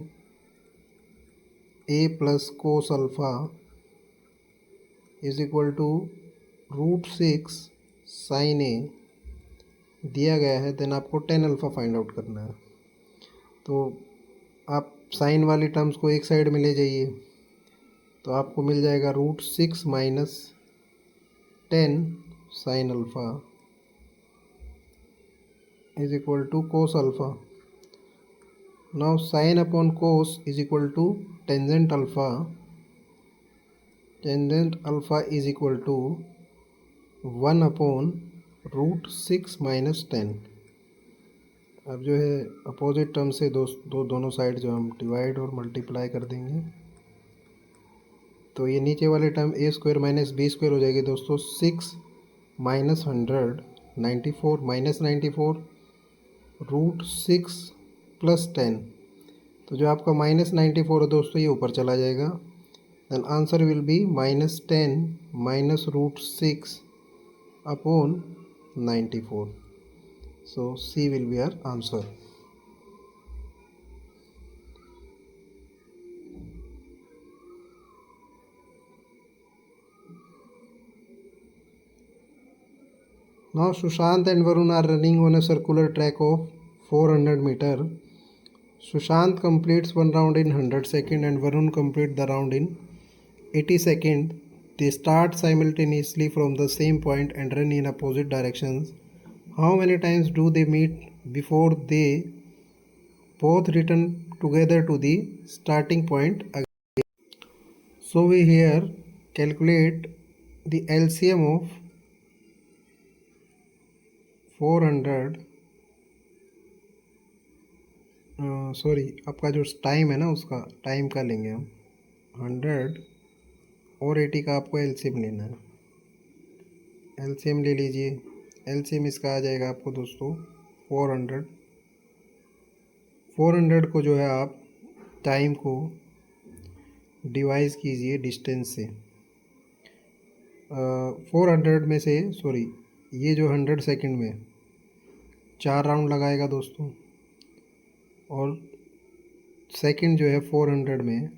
S1: A plus cos alpha is equal to √6 sine A दिया गया है, देन आपको tan अल्फ़ा फाइंड आउट करना है। तो आप साइन वाली टर्म्स को एक साइड में ले जाइए, तो आपको मिल जाएगा √6 minus 10 sine alpha is equal to cos alpha. Now sine upon cos is equal to tangent alpha, tangent alpha is equal to 1 upon √6 minus 10। अब जो है अपोजिट टर्म से दोनों साइड जो हम डिवाइड और मल्टीप्लाई कर देंगे, तो ये नीचे वाले टर्म A² माइनस B² हो जाएगी दोस्तों। 6 माइनस 100 94 माइनस 94 √6 प्लस 10। तो जो आपका माइनस 94 है दोस्तों ये ऊपर चला जाएगा, then answer will be -10 minus √6 upon 94। So C will be our answer. Now Sushant and Varun are running on a circular track of 400 meter. Sushant completes one round in 100 seconds and Varun completes the round in 80 seconds. They start simultaneously from the same point and run in opposite directions. How many times do they meet before they both return together to the starting point again? So we here calculate the LCM of 400 sorry आपका जो time है ना उसका time का लेंगे हम 100 और 80 का आपको LCM लेना है। LCM ले लीजिए। LCM इसका आ जाएगा आपको दोस्तों 400 को जो है आप टाइम को डिवाइड कीजिए डिस्टेंस से। 400 में से सॉरी, ये जो 100 सेकंड में 4 राउंड लगाएगा दोस्तों, और सेकंड जो है 400 में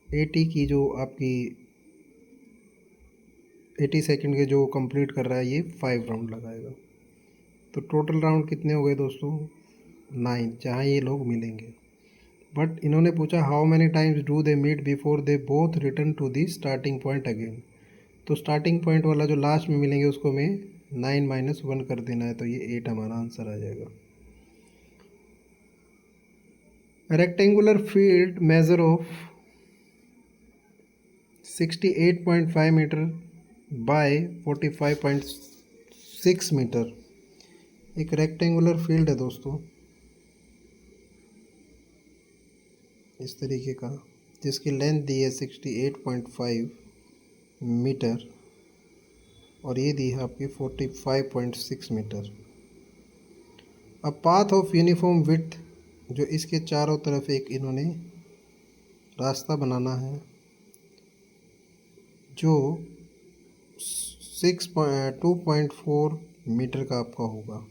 S1: 80 की जो आपकी 80 सेकंड के जो कंप्लीट कर रहा है ये 5 राउंड लगाएगा। तो टोटल राउंड कितने हो गए दोस्तों? 9, जहाँ ये लोग मिलेंगे। बट इन्होंने पूछा how many times do they meet before they both return to the starting point again. तो स्टार्टिंग पॉइंट वाला जो लास्ट में मिलेंगे उसको में 9 - 1 कर देना है, तो ये 8 हमारा आंसर आ जाएगा। Rectangular field measure of 68.5 metre by 45.6 metre. एक रेक्टेंगुलर फील्ड है दोस्तों इस तरीके का, जिसकी लेंथ दी है 68.5 मीटर और ये दी है आपकी 45.6 metre. A path of uniform width, जो इसके चारों तरफ एक इन्होंने रास्ता बनाना है जो 2.4 मीटर का आपका होगा,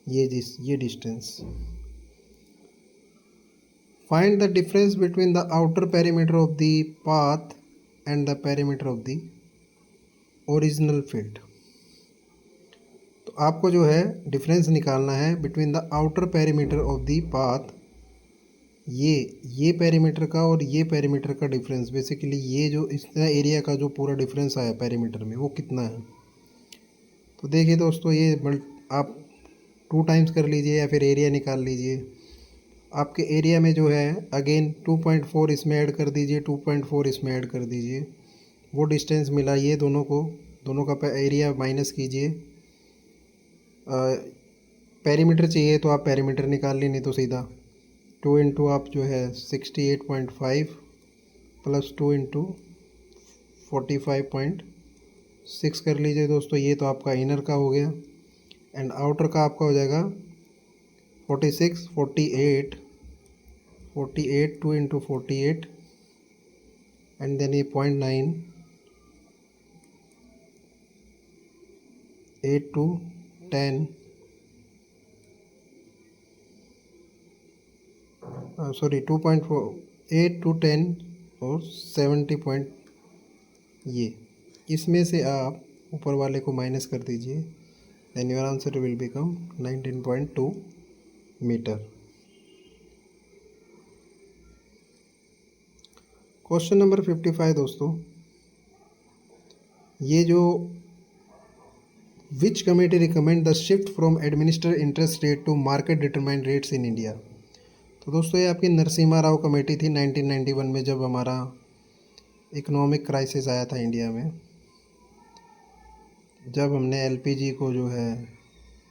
S1: ये distance. Find the difference between the outer perimeter of the path and the perimeter of the original field. तो आपको जो है डिफरेंस निकालना है between the outer perimeter of the path, ये पेरीमीटर का और ये पेरीमीटर का डिफरेंस, बेसिकली ये जो इस एरिया का जो पूरा डिफरेंस आया पेरीमीटर में वो कितना है। तो देखिए दोस्तों, ये आप 2 टाइम्स कर लीजिए या फिर एरिया निकाल लीजिए। आपके एरिया में जो है अगेन 2.4 इसमें ऐड कर दीजिए, 2.4 इसमें ऐड कर दीजिए, वो डिस्टेंस मिला। ये दोनों का एरिया माइनस कीजिए। पेरीमीटर चाहिए तो आप पेरीमीटर निकाल ली, नहीं तो सीधा 2 इंटू आप जो है 68.5 प्लस 2 इंटू 45.6 कर लीजिए दोस्तों। ये तो आपका इनर का हो गया एंड आउटर का आपका हो जाएगा 46, 48, 2 इंटू 48 एंड देन ये 0.9, 8 to 10 सॉरी 2.4, 8 to 10 और 70 पॉइंट, ये इसमें से आप ऊपर वाले को माइनस कर दीजिए, then your answer will become 19.2 metre. Question number 55 दोस्तों, ये जो which committee recommend the shift from administer interest rate to market determined rates in India. तो दोस्तों ये आपकी नरसिम्हा राव कमेटी थी 1991 में, जब हमारा इकोनॉमिक क्राइसिस आया था इंडिया में, जब हमने एलपीजी को जो है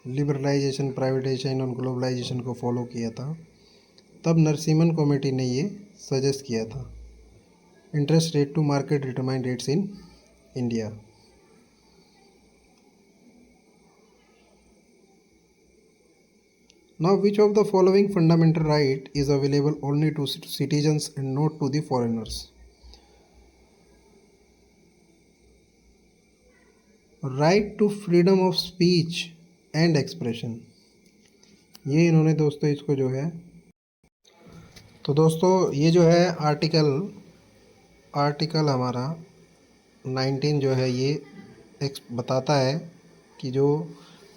S1: लिबरलाइजेशन, प्राइवेटाइजेशन और ग्लोबलाइजेशन को फॉलो किया था, तब नरसिम्हन कमेटी ने ये सजेस्ट किया था interest rate to market determined rates in India. Now, which of the following fundamental right is available only to citizens and not to the foreigners? Right to freedom of speech and expression, ये इन्होंने दोस्तों इसको जो है, तो दोस्तों ये जो है आर्टिकल हमारा 19 जो है ये बताता है कि जो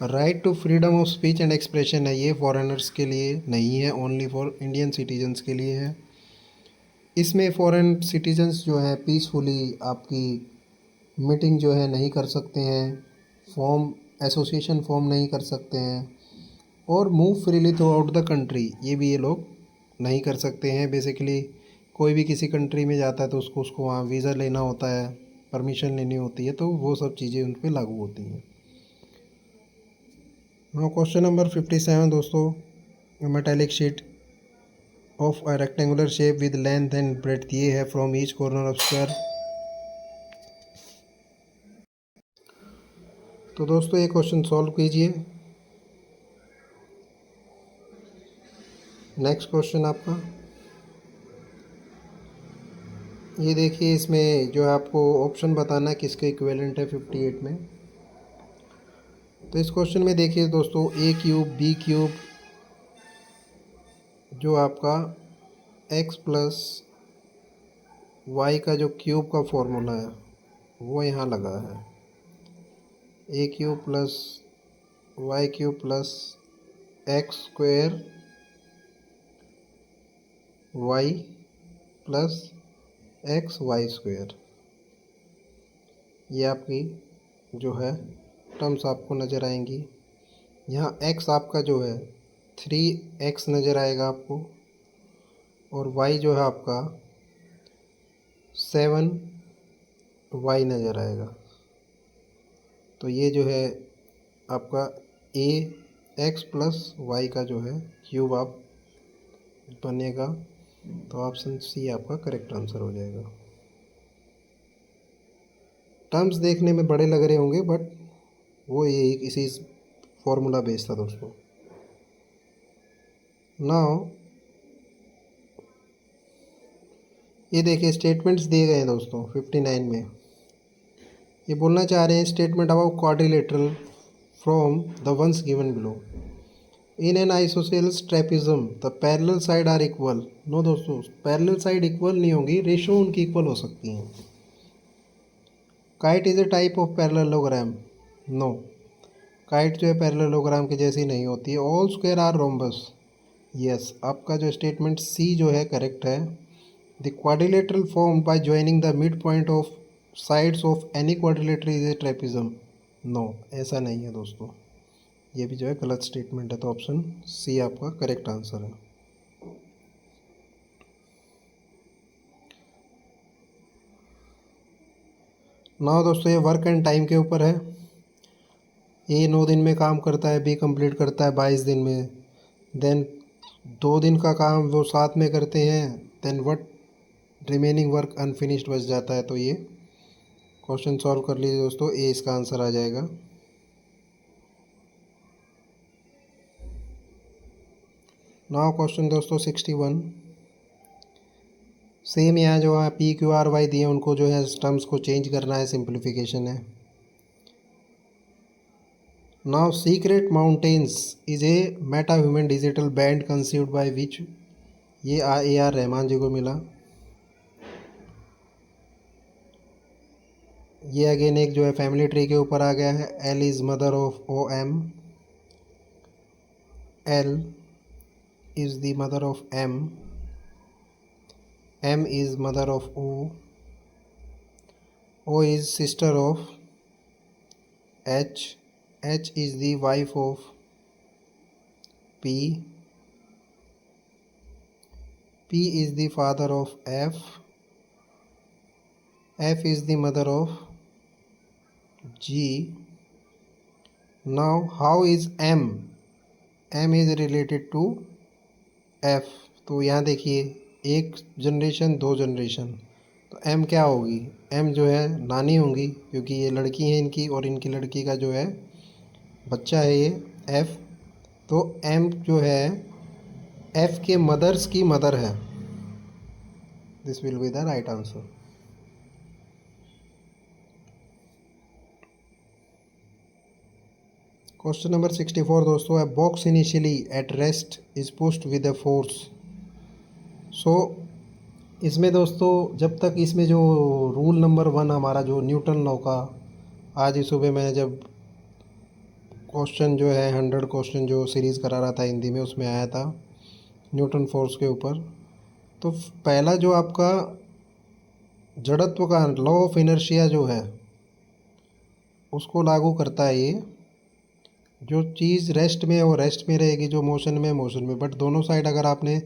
S1: right to freedom of speech and expression है ये फॉरेनर्स के लिए नहीं है, ओनली फॉर इंडियन सिटीजन्स के लिए है। इसमें फॉरेन सिटीजन्स जो है पीसफुली आपकी मीटिंग जो है नहीं कर सकते हैं, एसोसिएशन फॉर्म नहीं कर सकते हैं, और move freely through out the country, ये भी ये लोग नहीं कर सकते हैं। बेसिकली कोई भी किसी कंट्री में जाता है तो उसको वहाँ वीज़ा लेना होता है, परमिशन लेनी होती है, तो वो सब चीज़ें उन पर लागू होती हैं। नाउ क्वेश्चन नंबर 57 दोस्तों, metallic sheet of a rectangular shape with length and breadth ये है from each corner of square. तो दोस्तों ये क्वेश्चन सॉल्व कीजिए। नेक्स्ट क्वेश्चन आपका, ये देखिए, इसमें जो है आपको ऑप्शन बताना है किसके इक्विवेलेंट है 58 में। तो इस क्वेश्चन में देखिए दोस्तों, ए क्यूब बी क्यूब जो आपका एक्स प्लस वाई का जो क्यूब का फॉर्मूला है वो यहाँ लगा है। A cube plus Y cube plus X square Y plus X Y square, ये आपकी जो है टर्म्स आपको नज़र आएंगी। यहाँ x आपका जो है 3x नज़र आएगा आपको, और y जो है आपका 7y नज़र आएगा। तो ये जो है आपका a x प्लस वाई का जो है क्यूब आप बनेगा। तो ऑप्शन सी आपका करेक्ट आंसर हो जाएगा। टर्म्स देखने में बड़े लग रहे होंगे, बट वो ये इसी फॉर्मूला बेस्ड था दोस्तों। नाउ ये देखिए, स्टेटमेंट्स दिए गए हैं दोस्तों 59 में। ये बोलना चाह रहे हैं statement about quadrilateral from the ones given below. In an isosceles trapezium the parallel side are equal. No दोस्तों, पैरेलल साइड इक्वल नहीं होंगी, रेशो उनकी इक्वल हो सकती हैं। Kite is a type of parallelogram. No, kite जो है parallelogram के जैसी नहीं होती है। All square are rhombus. Yes, आपका जो स्टेटमेंट सी जो है करेक्ट है। The quadrilateral form by joining the mid point of sides of any quadrilateral is a trapezium. No, ऐसा नहीं है दोस्तों, ये भी जो है गलत स्टेटमेंट है। तो ऑप्शन सी आपका करेक्ट आंसर है। ना दोस्तों, ये वर्क एंड टाइम के ऊपर है। ए 9 दिन में काम करता है, बी कंप्लीट करता है 22 दिन में। देन 2 दिन का काम वो साथ में करते हैं, then what remaining work unfinished बच जाता है। तो ये क्वेश्चन सॉल्व कर लीजिए दोस्तों, ए इसका आंसर आ जाएगा। नाउ क्वेश्चन दोस्तों 61। सेम यहाँ जो है पी क्यू आर वाई दिए, उनको जो है टर्म्स को चेंज करना है, सिंप्लीफिकेशन है। Now secret mountains is a Meta human digital band conceived by which. ये ए आर रहमान जी को मिला। ये अगेन एक जो है फैमिली ट्री के ऊपर आ गया है। L is mother of O M. L is the mother of M. M is mother of O. O is sister of H. H is the wife of P. P is the father of F. F is the mother of G. Now how is M. M is related to F. तो यहाँ देखिए, एक generation 2 generation, तो M क्या होगी, M जो है नानी होंगी, क्योंकि ये लड़की है इनकी और इनकी लड़की का जो है बच्चा है ये एफ। तो एम जो है एफ के मदर्स की मदर है। This will be the right answer. Question number 64 दोस्तों, है box initially at rest is pushed with a force. So इसमें दोस्तों, जब तक इसमें जो रूल नंबर 1 हमारा जो न्यूटन लॉ का, आज ही सुबह मैंने जब क्वेश्चन जो है 100 क्वेश्चन जो सीरीज़ करा रहा था हिंदी में, उसमें आया था न्यूटन फोर्स के ऊपर। तो पहला जो आपका जड़त्व का लॉ ऑफ इनर्शिया जो है उसको लागू करता है। ये जो चीज़ रेस्ट में है वो रेस्ट में रहेगी, जो मोशन में मोशन में, बट दोनों साइड अगर आपने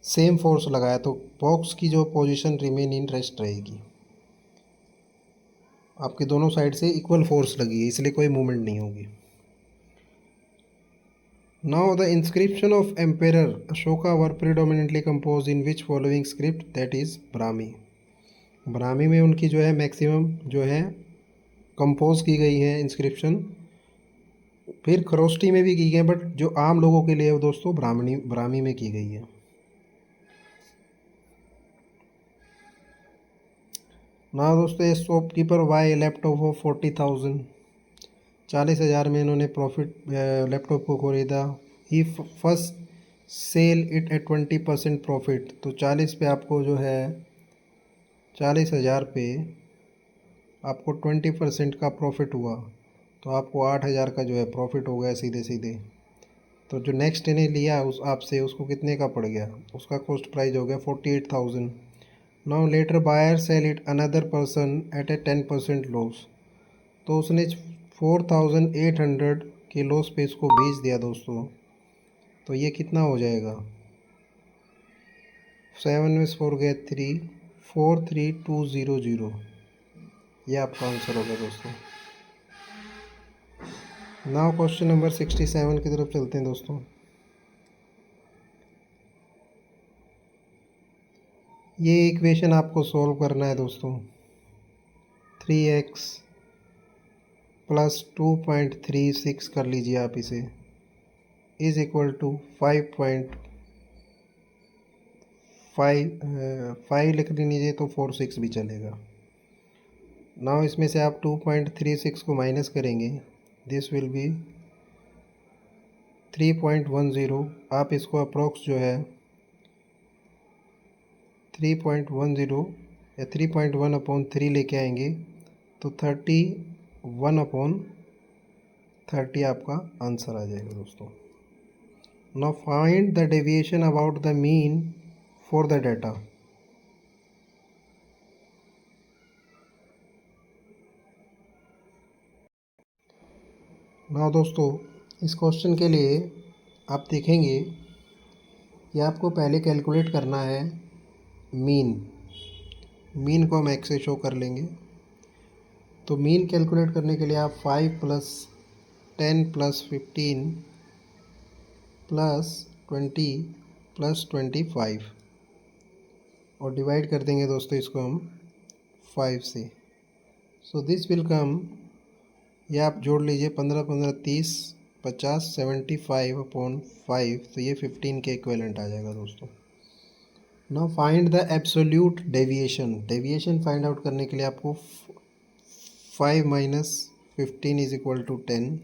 S1: सेम फोर्स लगाया तो बॉक्स की जो पोजीशन रिमेन इन रेस्ट रहेगी। आपके दोनों साइड से इक्वल फोर्स लगी है, इसलिए कोई मूवमेंट नहीं होगी। Now the inscription of emperor Ashoka were predominantly compose in which following script, that is Brahmi. Brahmi में उनकी जो है मैक्सिमम जो है कंपोज की गई है इंस्क्रिप्शन, फिर खरोष्टी में भी की गई है, बट जो आम लोगों के लिए वो दोस्तों ब्राह्मी में की गई है। ना दोस्तों, ये शॉपकीपर वाई लैपटॉप ऑफ 40,000, 40,000 में इन्होंने प्रॉफिट लैपटॉप को खरीदा। He first sell it at 20% profit, तो 40 पे आपको जो है 40,000 पे आपको 20% का प्रॉफिट हुआ, तो आपको 8,000 का जो है प्रॉफिट हो गया सीधे सीधे। तो जो नेक्स्ट इन्हें लिया उस आपसे, उसको कितने का पड़ गया, उसका कॉस्ट प्राइस हो गया 48,000। Now later buyer sell it another person at a 10% loss, तो उसने 4,800 के लॉस पे इसको बेच दिया दोस्तों। तो ये कितना हो जाएगा, 7 में 4 गया 3, 43200, ये आपका आंसर होगा दोस्तों। नाउ क्वेश्चन नंबर 67 की तरफ चलते हैं दोस्तों। ये इक्वेशन आपको सॉल्व करना है दोस्तों। 3x प्लस 2.36 कर लीजिए आप इसे, इज़ इक्वल टू 5 लिख लीजिए तो 46 भी चलेगा। नाउ इसमें से आप 2.36 को माइनस करेंगे, दिस विल बी 3.10। आप इसको अप्रोक्स जो है 3.10 या 3.1/3 लेके आएंगे, तो 31/30 आपका आंसर आ जाएगा दोस्तों। Now find the deviation about the mean for the data. Now दोस्तों, इस क्वेश्चन के लिए आप देखेंगे कि आपको पहले कैलकुलेट करना है मीन। मीन को हम एक्स से शो कर लेंगे। तो मीन कैलकुलेट करने के लिए आप 5 प्लस 10 प्लस 15 प्लस 20 प्लस 25 और डिवाइड कर देंगे दोस्तों इसको हम 5 से। सो दिस विल कम, ये आप जोड़ लीजिए, 15 15 30 50 75/5, तो ये 15 के इक्विवेलेंट आ जाएगा दोस्तों। Now find the absolute deviation. Deviation find out करने के लिए आपको 5 minus 15 is equal to 10,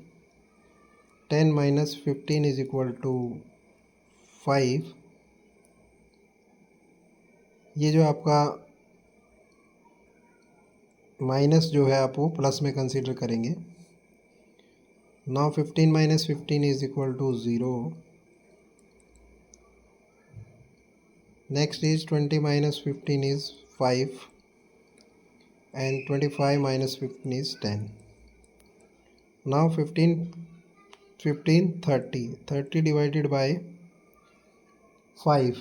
S1: 10 minus 15 is equal to 5। ये जो आपका माइनस जो है आप वो प्लस में कंसीडर करेंगे। Now 15 minus 15 is equal to 0। Next is 20 minus 15 is 5 and 25 minus 15 is 10. Now 30 divided by 5,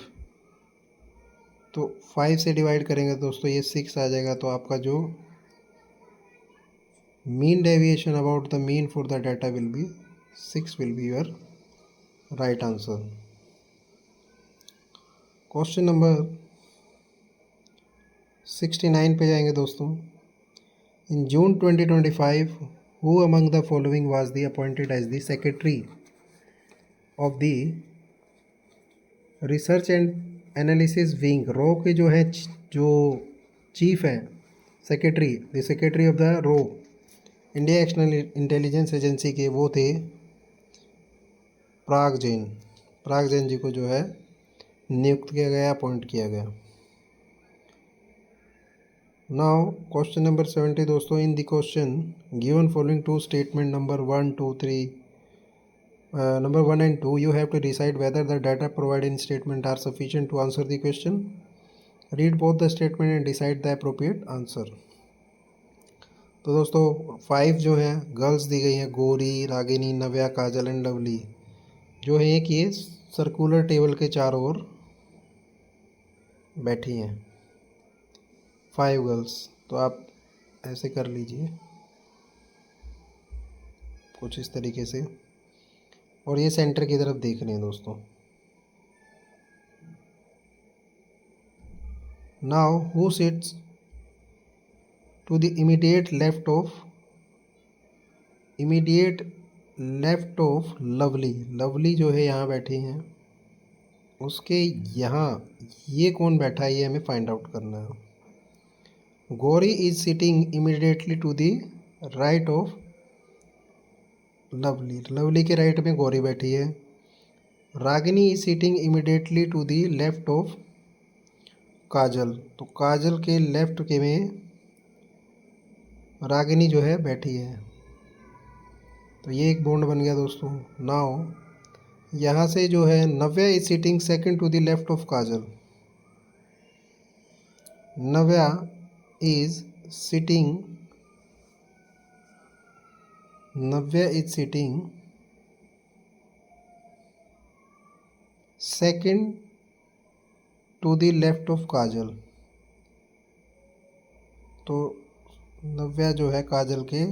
S1: तो 5 से डिवाइड करेंगे दोस्तों ये 6 आ जाएगा। तो आपका जो mean deviation about the mean for the data will be 6 will be your right answer. Question number 69 पे जाएंगे दोस्तों। इन जून 2025 who among the following was the appointed as the secretary of the research and analysis wing? रो के जो है जो chief हैं secretary, the secretary of the रो India external intelligence agency के, वो थे पराग जैन। पराग जैन जी को जो है नियुक्त किया गया, अपॉइंट किया गया। नाउ क्वेश्चन नंबर 70 दोस्तों। In the question given following two statement number 1 2 3 number 1 and 2, you have to decide whether the data provided in statement are sufficient to answer the question. Read both the statement and decide the appropriate answer. तो दोस्तों 5 जो है girls दी गई हैं, गौरी, रागिनी, नव्या, काजल and lovely, जो है कि ये सर्कुलर टेबल के चारों ओर बैठी हैं, 5 गर्ल्स। तो आप ऐसे कर लीजिए कुछ इस तरीके से, और ये सेंटर की तरफ देख रहे हैं दोस्तों। Now who sits to the immediate left of Lovely. Lovely जो है यहाँ बैठी हैं, उसके यहाँ ये कौन बैठा है, ये हमें फाइंड आउट करना है। Gauri is sitting immediately to the right of Lovely, Lovely के राइट में गौरी बैठी है। Ragini is sitting immediately to the left of Kajal, तो काजल के लेफ्ट के में रागिनी जो है बैठी है। तो ये एक बॉन्ड बन गया दोस्तों। नाउ यहाँ से जो है Navya is sitting second to the left of Kajal, Navya is sitting, Navya is sitting second to the left of Kajal, तो नव्या जो है काजल के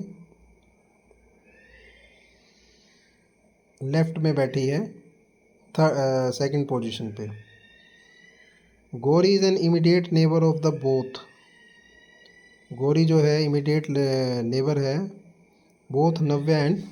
S1: लेफ्ट में बैठी है सेकंड पोजीशन पे। Gauri is an immediate neighbour of the both, Gauri जो है इमीडिएट नेबर है बोथ नव्या एंड,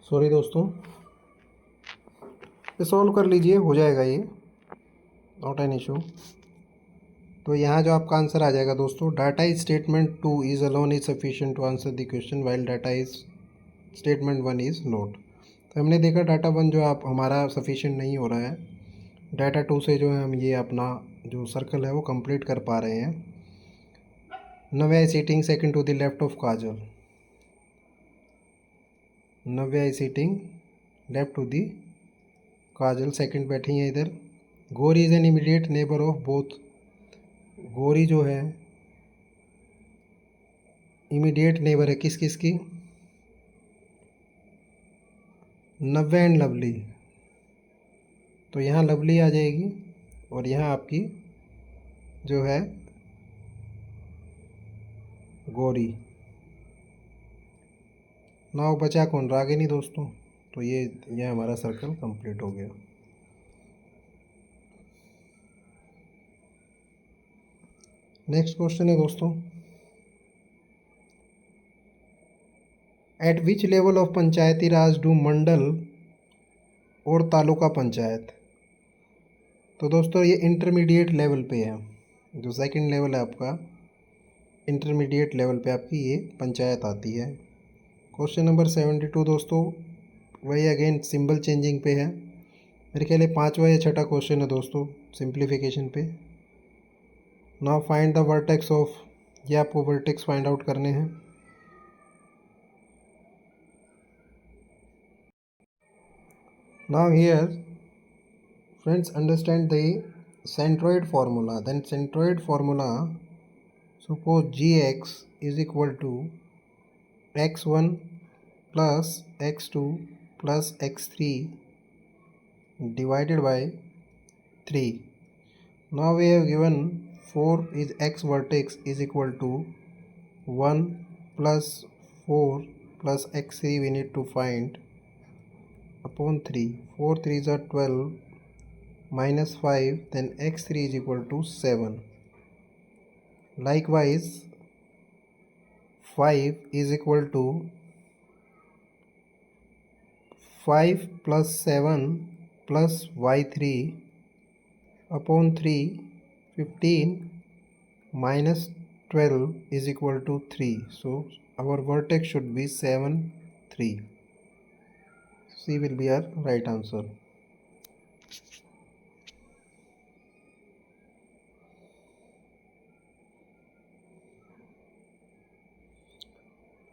S1: सॉरी दोस्तों, ये सॉल्व कर लीजिए, हो जाएगा ये, नॉट एन इशू। तो यहाँ जो आपका आंसर आ जाएगा दोस्तों, data is statement 2 is alone is sufficient to answer the question while data is statement 1 is not. तो हमने देखा डाटा 1 जो आप हमारा सफिशिएंट नहीं हो रहा है, डाटा 2 से जो है हम ये अपना जो सर्कल है वो कंप्लीट कर पा रहे हैं। Navya is sitting second to the left of Kajal, Navya is sitting left to the Kajal, second बैठी हैं इधर। Gauri is an immediate neighbour of both, Gauri जो है इमीडिएट नेबर है किस किस की, नव्या एंड लवली, तो यहाँ लवली आ जाएगी और यहाँ आपकी जो है गौरी। नाउ बचा कौन, रागिनी दोस्तों। तो ये हमारा सर्कल कंप्लीट हो गया। नेक्स्ट क्वेश्चन है दोस्तों, at which level of Panchayati Raj do mandal और तालुका पंचायत। तो दोस्तों ये इंटरमीडिएट लेवल पे है, जो सेकंड लेवल है आपका, इंटरमीडिएट लेवल पे आपकी ये पंचायत आती है। क्वेश्चन नंबर 72 दोस्तों, वही अगेन सिंबल चेंजिंग पे है। मेरे ख्याल 5वां या 6वां क्वेश्चन है दोस्तों सिंप्लीफिकेशन पे। Now find the vertex of, ये आपको वर्टेक्स फाइंड आउट करने हैं। Now here friends understand the centroid formula, then centroid formula, suppose gx is equal to x1 plus x2 plus x3 divided by 3. Now we have given 4 is x vertex is equal to 1 plus 4 plus x3 we need to find upon 3. 4 3s are 12 minus 5, then x3 is equal to 7. Likewise 5 is equal to 5 plus 7 plus y3 upon 3, 15 minus 12 is equal to 3. So our vertex should be 7 3. C will be our right answer.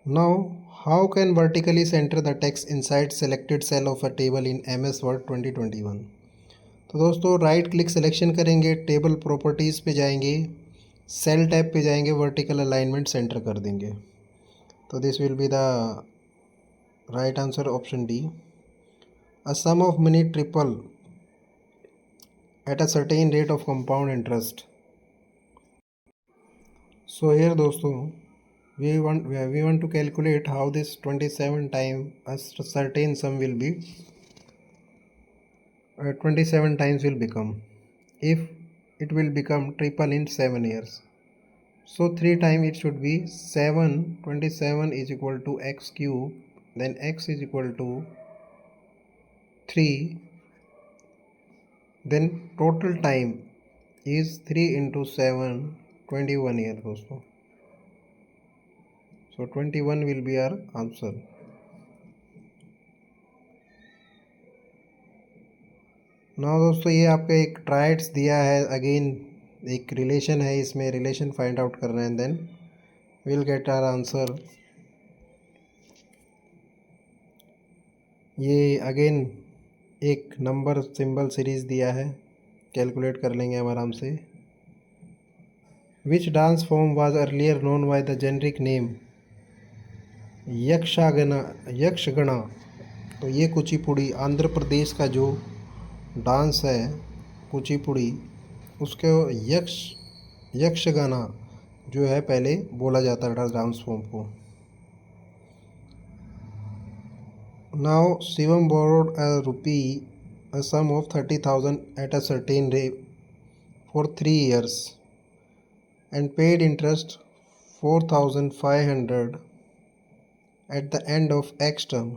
S1: Now how can vertically center the text inside selected cell of a table in MS Word 2021? तो दोस्तों right click selection करेंगे, table properties पे जाएंगे, cell tab पे जाएंगे, vertical alignment centre कर देंगे। तो this will be the right answer option D. A sum of money triple at a certain rate of compound interest. So here दोस्तों we want to calculate how this 27 time a certain sum will be 27 times will become if it will become triple in 7 years. So 3 times it should be 7. 27 is equal to x cube, then x is equal to 3, then total time is 3 into 7, 21 year दोस्तों. So 21 will be our answer. ना दोस्तों ये आपका एक triads दिया है, again एक relation है, इसमें रिलेशन फाइंड आउट कर रहे हैं, then will get our answer. ये अगेन एक नंबर सिंबल सीरीज दिया है, कैलकुलेट कर लेंगे हम आराम से. Which dance form was earlier known by the generic name Yakshagana. तो ये कुचिपुड़ी आंध्र प्रदेश का जो डांस है कुचिपुड़ी, उसके यक्षगाना जो है पहले बोला जाता था डांस फॉर्म को. Now Shivam borrowed a sum of 30,000 at a certain rate for 3 years and paid interest 4,500 at the end of X term.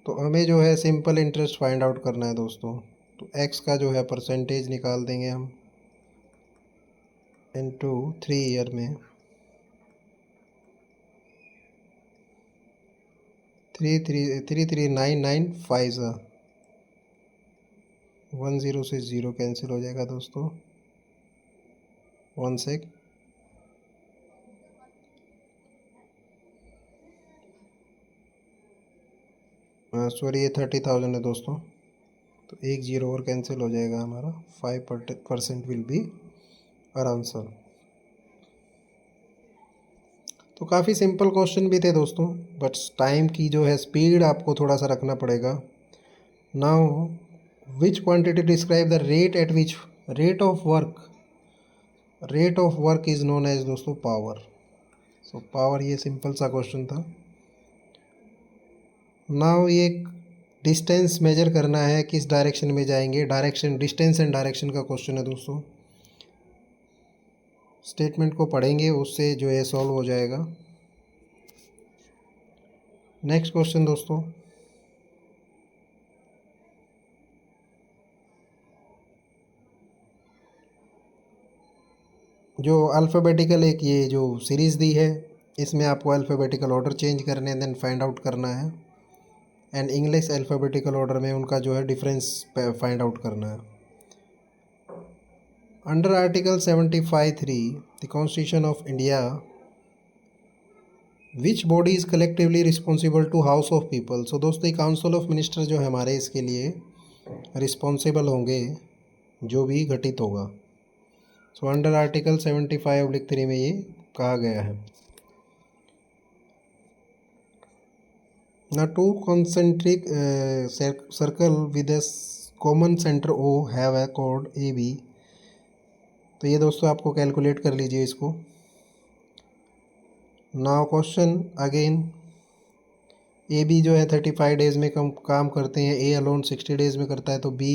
S1: तो हमें जो है सिंपल इंटरेस्ट फाइंड आउट करना है दोस्तों. तो x का जो है परसेंटेज निकाल देंगे हम इनटू 3 ईयर में. 3399 10 से 0 कैंसिल हो जाएगा दोस्तों. 1 सेक. सॉरी ये 30,000 है दोस्तों, तो 1 0 और कैंसिल हो जाएगा हमारा. 5% विल बी आवर आंसर. तो काफ़ी सिंपल क्वेश्चन भी थे दोस्तों, बट टाइम की जो है स्पीड आपको थोड़ा सा रखना पड़ेगा. Now which quantity describe the rate at which rate of work is known as दोस्तों पावर. सो पावर, ये सिंपल सा क्वेश्चन था. नाउ ये डिस्टेंस मेजर करना है, किस डायरेक्शन में जाएंगे, डायरेक्शन, डिस्टेंस एंड डायरेक्शन का क्वेश्चन है दोस्तों. स्टेटमेंट को पढ़ेंगे, उससे जो है सॉल्व हो जाएगा. नेक्स्ट क्वेश्चन दोस्तों, जो अल्फ़ाबेटिकल एक ये जो सीरीज़ दी है, इसमें आपको अल्फ़ाबेटिकल ऑर्डर चेंज करने हैं, देन फाइंड आउट करना है. एंड इंग्लिश अल्फ़ाबेटिकल ऑर्डर में उनका जो है डिफरेंस फाइंड आउट करना है. Under article 75(3) the constitution of India, which body is collectively responsible to house of people. So दोस्तों ये काउंसिल ऑफ मिनिस्टर जो है हमारे, इसके लिए रिस्पॉन्सिबल होंगे जो भी घटित होगा. सो अंडर आर्टिकल 75(3) में ये कहा गया है. ना 2 concentric circle with a common center O have a chord AB. तो ये दोस्तों आपको कैलकुलेट कर लीजिए इसको. Now question again, A B जो है 35 डेज़ में काम करते हैं, ए अलोन 60 डेज़ में करता है, तो बी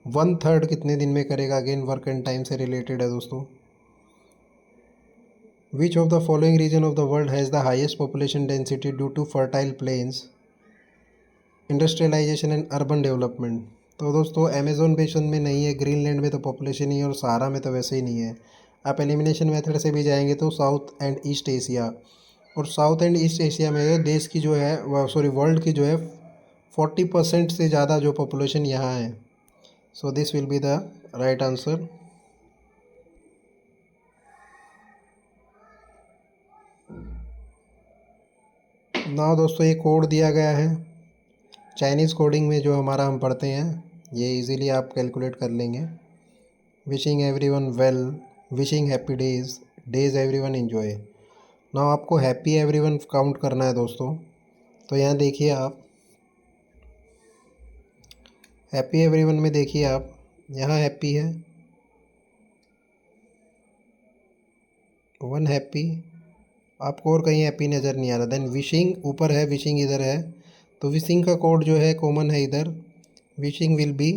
S1: 1/3 कितने दिन में करेगा. अगेन वर्क एंड टाइम से रिलेटेड है दोस्तों. Which of the following region of the world has the highest population density due to fertile plains, industrialisation and urban development. तो दोस्तों अमेज़न बेसन में नहीं है, ग्रीनलैंड में तो पॉपुलेशन ही है, और सहारा में तो वैसे ही नहीं है. आप एलिमिनेशन मेथड से भी जाएंगे तो साउथ एंड ईस्ट एशिया, और साउथ एंड ईस्ट एशिया में देश की जो है वर्ल्ड की जो है 40% से ज़्यादा जो पॉपुलेशन यहाँ है. So this will be the right answer. Now दोस्तों ये कोड दिया गया है चाइनीज़ कोडिंग में, जो हमारा हम पढ़ते हैं, ये इजीली आप कैलकुलेट कर लेंगे. Wishing everyone well, wishing happy days everyone enjoy. Now आपको हैप्पी एवरीवन काउंट करना है दोस्तों. तो यहाँ देखिए आप, हैप्पी एवरीवन में देखिए आप, यहाँ हैप्पी है, वन हैप्पी, आपको और कहीं हैप्पी नज़र नहीं आ रहा। देन विशिंग ऊपर है, विशिंग इधर है, तो विशिंग का कोड जो है कॉमन है इधर, विशिंग विल बी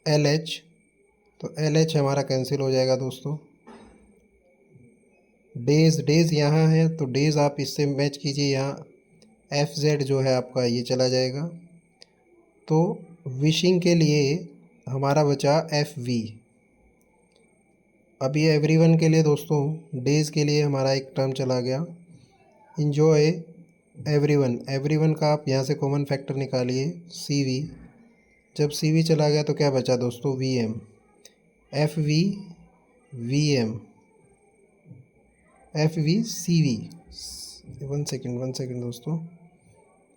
S1: LH, तो LH हमारा कैंसिल हो जाएगा दोस्तों। डेज़, डेज़ यहाँ है तो डेज़ आप इससे मैच कीजिए, यहाँ FZ जो है आपका ये चला जाएगा। तो विशिंग के लिए हमारा बचा FV। अब ये एवरीवन के लिए दोस्तों, डेज़ के लिए हमारा एक टर्म चला गया, इन्जॉय एवरीवन। एवरीवन का आप यहाँ से कॉमन फैक्टर निकालिए CV। जब CV चला गया तो क्या बचा दोस्तों, VM, FV VM FV CV। One second दोस्तों,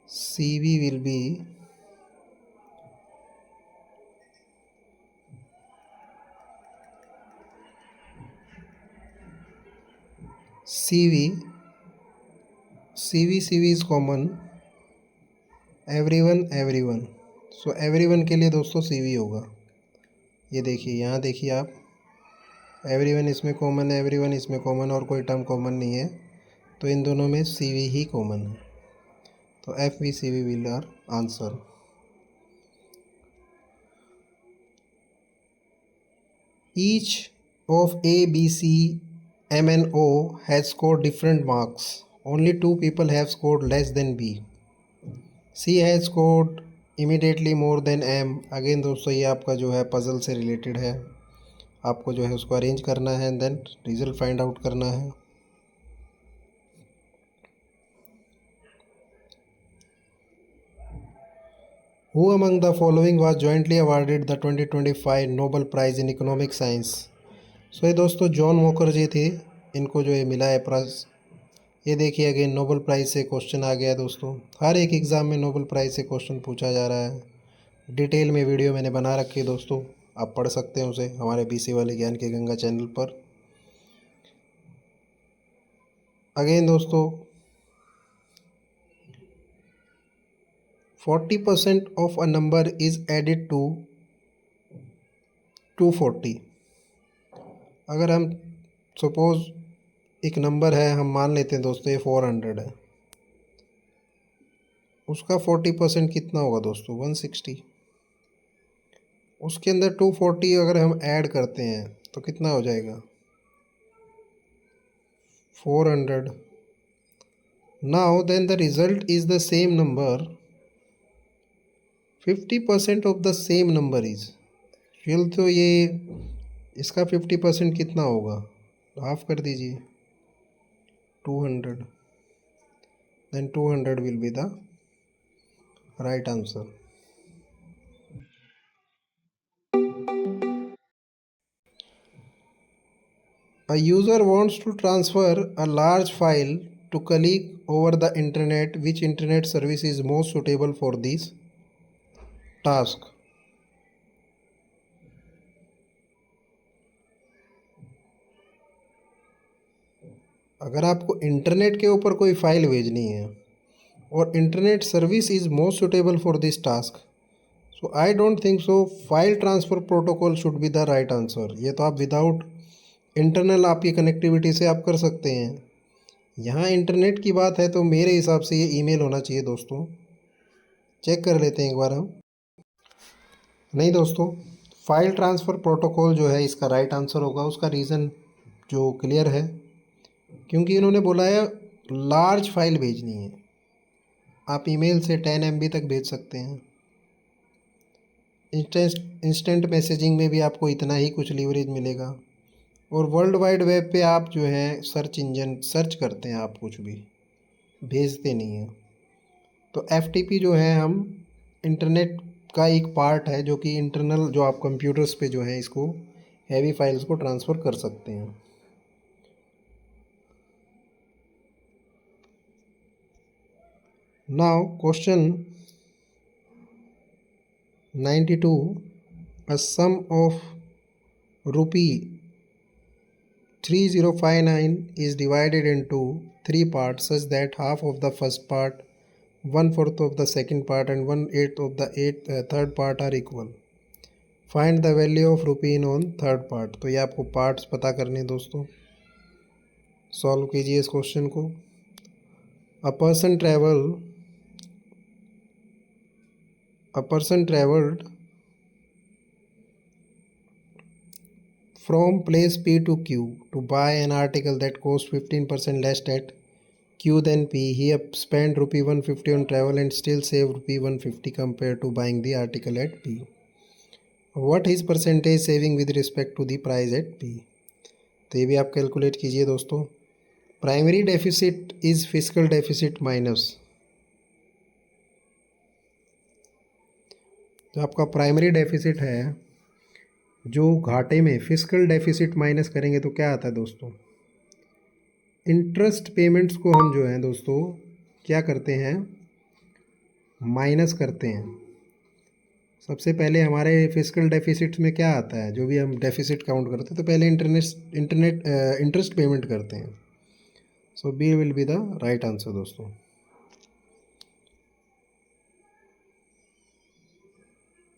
S1: CV will be CV is common, everyone. So everyone के लिए दोस्तों CV होगा। ये देखिए, यहाँ देखिए आप, एवरीवन इसमें कॉमन है, एवरीवन इसमें कॉमन, और कोई टर्म कॉमन नहीं है, तो इन दोनों में CV ही कॉमन है। तो FV CV will our answer. Each of A B C M and O has scored different marks. Only 2 people have scored less than B. C has scored immediately more than M. Again दोस्तों ये आपका जो है puzzle से related है, आपको जो है उसको अरेंज करना है, देन रिजल्ट फाइंड आउट करना है। Who among the following was jointly awarded the 2025 Nobel Prize in Economic Science? सो ये दोस्तों जॉन वॉकर जी थे, इनको जो ये मिला है प्राइज़। ये देखिए अगेन नोबेल प्राइज़ से क्वेश्चन आ गया दोस्तों, हर एक एग्ज़ाम में नोबेल प्राइज़ से क्वेश्चन पूछा जा रहा है। डिटेल में वीडियो मैंने बना रखी है दोस्तों, आप पढ़ सकते हैं उसे हमारे BC वाले ज्ञान के गंगा चैनल पर। अगेन दोस्तों 40% of a number is added to 240। अगर हम सपोज़ एक नंबर है, हम मान लेते हैं दोस्तों ये 400 है, उसका 40% कितना होगा दोस्तों, 160। उसके अंदर 240 अगर हम ऐड करते हैं तो कितना हो जाएगा, 400। Now then the result is the same number, 50% of the same number is fill, तो ये इसका 50% कितना होगा, हाफ कर दीजिए, 200। Then 200 will be the right answer. A user wants to transfer a large file to colleague over the internet. Which internet service is most suitable for this task? अगर आपको internet के ऊपर कोई फाइल भेजनी है और internet service is most suitable for this task, so I don't think so file transfer protocol should be the right answer. ये तो आप विदाउट इंटरनल आपकी कनेक्टिविटी से आप कर सकते हैं। यहाँ इंटरनेट की बात है तो मेरे हिसाब से ये ईमेल होना चाहिए दोस्तों। चेक कर लेते हैं एक बार हम। नहीं दोस्तों, फाइल ट्रांसफ़र प्रोटोकॉल जो है इसका राइट आंसर होगा। उसका रीज़न जो क्लियर है, क्योंकि इन्होंने बोला है लार्ज फाइल भेजनी है, आप ईमेल से 10 MB तक भेज सकते हैं। इंस्टेंट मैसेजिंग में भी आपको इतना ही कुछ लीवरेज मिलेगा, और वर्ल्ड वाइड वेब पे आप जो है सर्च इंजन सर्च करते हैं, आप कुछ भी भेजते नहीं हैं। तो FTP जो है हम इंटरनेट का एक पार्ट है, जो कि इंटरनल जो आप कंप्यूटर्स पे जो है इसको हैवी फाइल्स को ट्रांसफ़र कर सकते हैं। Now question 92, a sum of rupee 3059 is divided into 3 parts such that half of the first part, 1/4 of the second part and 1/8 of the third part are equal. Find the value of rupee in on third part. तो ये आपको parts पता करने हैं दोस्तों। Solve कीजिए इस question को। A person travelled from place P to Q to buy an article that cost 15% less at Q than P. He spent rupee 150 on travel and still saved rupee 150 compared to buying the article at P. What is percentage saving with respect to the price at P? तो ये भी आप calculate कीजिए दोस्तों। Primary deficit is physical deficit minus, जो आपका primary deficit है जो घाटे में फिजिकल डेफिसिट माइनस करेंगे तो क्या आता है दोस्तों, इंटरेस्ट पेमेंट्स को हम जो है दोस्तों क्या करते हैं, माइनस करते हैं। सबसे पहले हमारे फिजिकल डेफिसिट्स में क्या आता है, जो भी हम डेफिसिट काउंट करते हैं तो पहले इंटरेस्ट पेमेंट करते हैं। So B will be the right answer दोस्तों।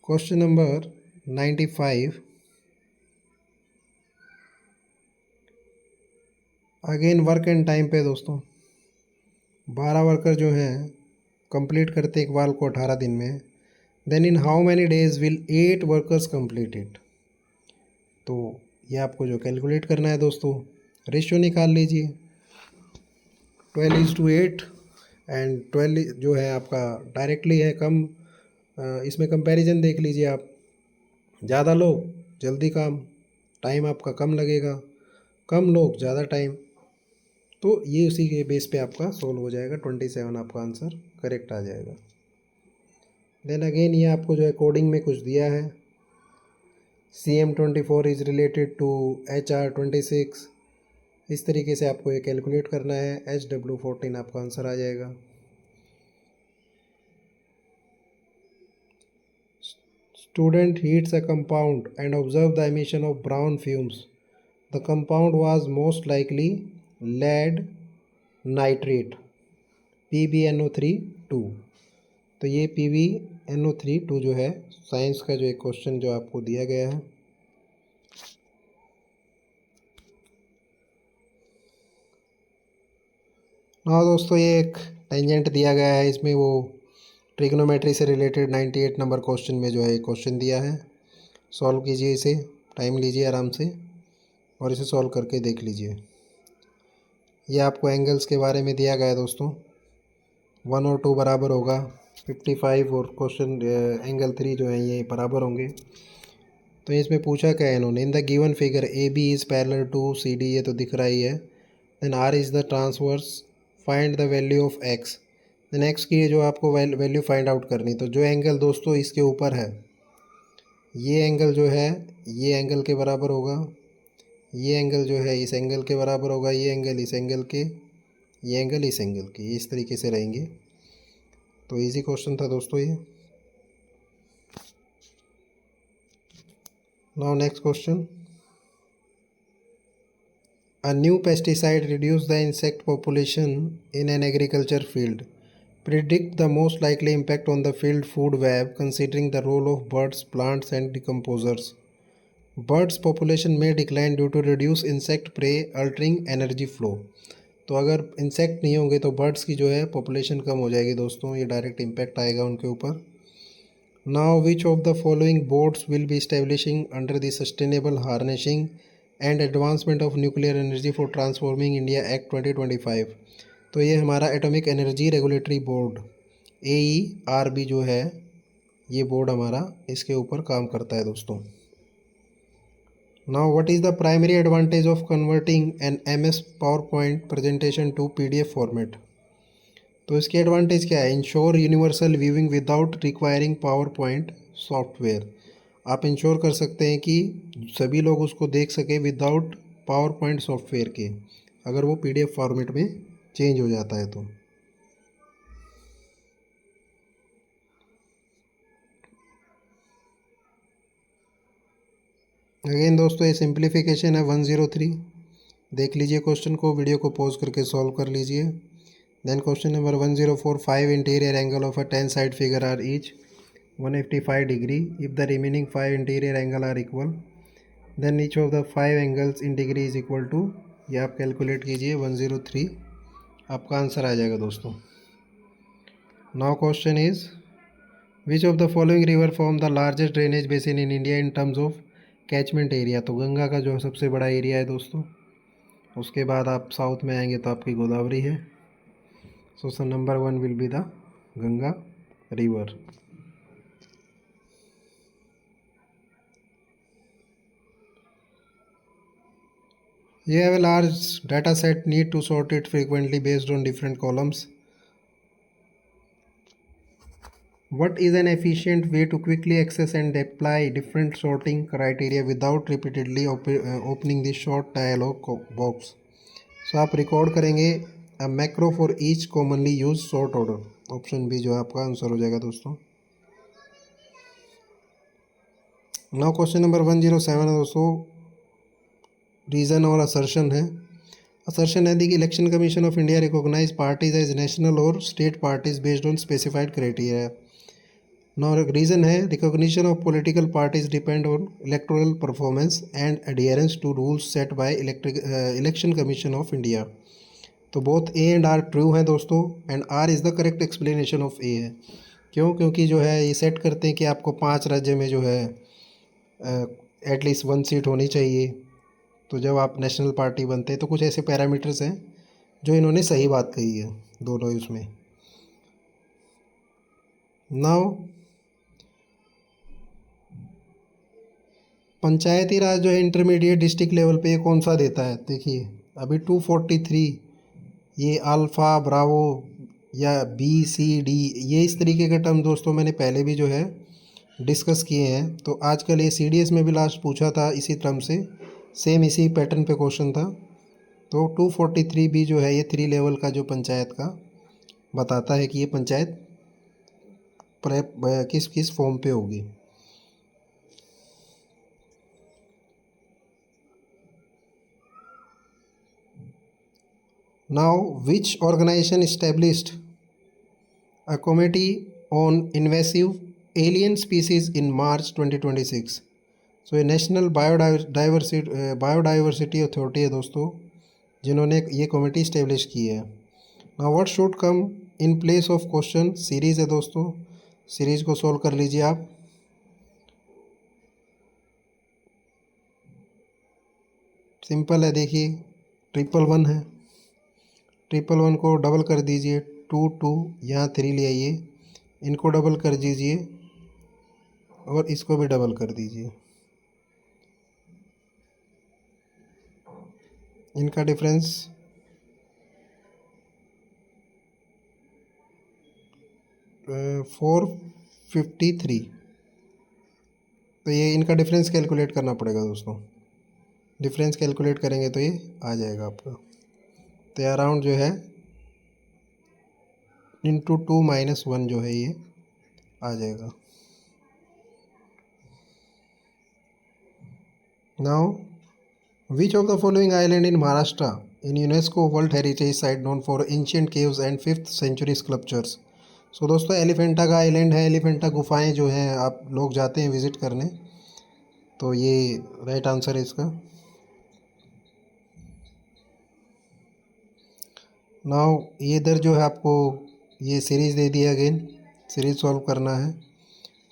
S1: Question number 95, again work and time पे दोस्तों। 12 वर्कर जो हैं कंप्लीट करते एक वाल को 18 दिन में, then in how many days will 8 workers complete it. तो ये आपको जो कैलकुलेट करना है दोस्तों, रेशियो निकाल लीजिए 12:8 एंड 12 जो है आपका डायरेक्टली है कम, इसमें कंपैरिजन देख लीजिए आप, ज़्यादा लोग जल्दी काम, टाइम आपका कम लगेगा, कम लोग ज़्यादा टाइम। तो ये उसी के बेस पे आपका सोल्व हो जाएगा, 27 आपका आंसर करेक्ट आ जाएगा। देन अगेन ये आपको जो है कोडिंग में कुछ दिया है, CM24 is related to HR26, इस तरीके से आपको ये कैलकुलेट करना है। HW14 आपका आंसर आ जाएगा। Student heats a compound and observe the emission of brown fumes. The compound was most likely lead nitrate PbNO3 2। तो ये PbNO3 2 जो है साइंस का जो एक क्वेश्चन जो आपको दिया गया है। हाँ दोस्तों, ये एक टेंजेंट दिया गया है, इसमें वो ट्रिग्नोमेट्री से रिलेटेड 98 नंबर क्वेश्चन में जो है क्वेश्चन दिया है। सॉल्व कीजिए इसे, टाइम लीजिए आराम से और इसे सॉल्व करके देख लीजिए। ये आपको एंगल्स के बारे में दिया गया है दोस्तों। 1 और 2 बराबर होगा 55 और क्वेश्चन एंगल 3 जो है ये बराबर होंगे। तो इसमें पूछा क्या है इन्होंने, in the given figure AB is parallel to CD, ये तो दिख रहा ही है। देन R is the transverse, find the value of X। देन X की जो आपको वैल्यू फाइंड आउट करनी, तो जो एंगल दोस्तों इसके ऊपर है, ये एंगल जो है ये एंगल के बराबर होगा, ये एंगल जो है इस एंगल के बराबर होगा, ये एंगल इस एंगल के, ये एंगल इस एंगल के, इस तरीके से रहेंगे। तो इजी क्वेश्चन था दोस्तों ये। Now next question, a new pesticide reduce the insect population in an agriculture field, predict the most likely impact on the field food web considering the role of birds, plants and decomposers. Birds population में decline due to reduce insect prey altering energy flow. तो अगर insect नहीं होंगे तो birds की जो है population कम हो जाएगी दोस्तों, ये डायरेक्ट इम्पैक्ट आएगा उनके ऊपर। Now which of the following boards will be establishing under the sustainable harnessing and advancement of nuclear energy for transforming India act 2025। तो ये हमारा atomic energy regulatory board AERB जो है, ये बोर्ड हमारा इसके ऊपर काम करता है दोस्तों। Now what is the primary advantage of converting an MS PowerPoint presentation to PDF format? तो इसके एडवांटेज क्या है, ensure universal viewing without requiring PowerPoint software. आप इंश्योर कर सकते हैं कि सभी लोग उसको देख सकें विदाउट PowerPoint सॉफ्टवेयर के, अगर वो PDF फॉर्मेट में चेंज हो जाता है तो। अगेन दोस्तों ये सिंप्लीफिकेशन है 103। देख लीजिए क्वेश्चन को, वीडियो को पॉज करके सॉल्व कर लीजिए। Then question number 1045, interior angle of a 10 side figure are each 185 degree. If the remaining 5 interior angle are equal, then each of the 5 angles in degree is equal to, ये आप calculate कीजिए 103, आपका answer आ जाएगा दोस्तों। Now question is which of the following river form the largest drainage basin in India in terms of catchment area. तो गंगा का जो सबसे बड़ा एरिया है दोस्तों। उसके बाद आप साउथ में आएंगे तो आपकी गोदावरी है। So number 1 will be the Ganga river. You have a large data set, need to sort it frequently based on different columns. What is an efficient way to quickly access and apply different sorting criteria without repeatedly opening this short dialog box? So आप record करेंगे a macro for each commonly used sort order. Option B जो आपका answer हो जाएगा दोस्तों। Now question number 107 है दोस्तों, reason और असर्शन है। असर्शन है कि election commission of India recognise parties as national और state parties based on specified criteria. Now reason है recognition of political parties depend on electoral performance and adherence to rules set by election commission of India. तो both A and R true हैं दोस्तों, and R is the correct explanation of A है। क्यों? क्योंकि जो है ये set करते हैं कि आपको 5 राज्य में जो है एटलीस्ट 1 सीट होनी चाहिए। तो जब आप नेशनल पार्टी बनते हैं तो कुछ ऐसे पैरामीटर्स हैं जो इन्होंने सही बात कही है दोनों ही उसमें। नाउ पंचायती राज जो है इंटरमीडिएट डिस्ट्रिक्ट लेवल पे ये कौन सा देता है? देखिए अभी 243 ये अल्फ़ा ब्रावो या बी सी डी ये इस तरीके के टर्म दोस्तों मैंने पहले भी जो है डिस्कस किए हैं। तो आजकल ये CDS में भी लास्ट पूछा था इसी टर्म से, सेम इसी पैटर्न पे क्वेश्चन था। तो 243 भी जो है ये 3 लेवल का जो पंचायत का बताता है कि ये पंचायत किस किस फॉर्म पे होगी। Now which organisation established a committee on invasive alien species in March 2026। So ये नेशनल बायोडाइवर्सिटी अथॉरिटी है दोस्तों, जिन्होंने ये कमेटी इस्टेब्लिश की है। Now what should come in place of question series है दोस्तों, सीरीज़ को सॉल्व कर लीजिए आप। सिंपल है, देखिए 111 है, 111 को डबल कर दीजिए, 2 2 यहाँ 3 ले आइए, इनको डबल कर दीजिए और इसको भी डबल कर दीजिए। इनका डिफरेंस 453। तो ये इनका डिफरेंस कैलकुलेट करना पड़ेगा दोस्तों। डिफरेंस कैलकुलेट करेंगे तो ये आ जाएगा आपका। तो अराउंड जो है इंटू 2 - 1 जो है ये आ जाएगा। Now which of the following island in Maharashtra in UNESCO world heritage site known for ancient caves and 5th century sculptures. So दोस्तों एलिफेंटा का आइलैंड है, एलिफेंटा गुफाएं जो हैं आप लोग जाते हैं विज़िट करने, तो ये राइट आंसर है इसका। नाउ ये इधर जो है आपको ये सीरीज़ दे दिया, अगेन सीरीज़ सॉल्व करना है।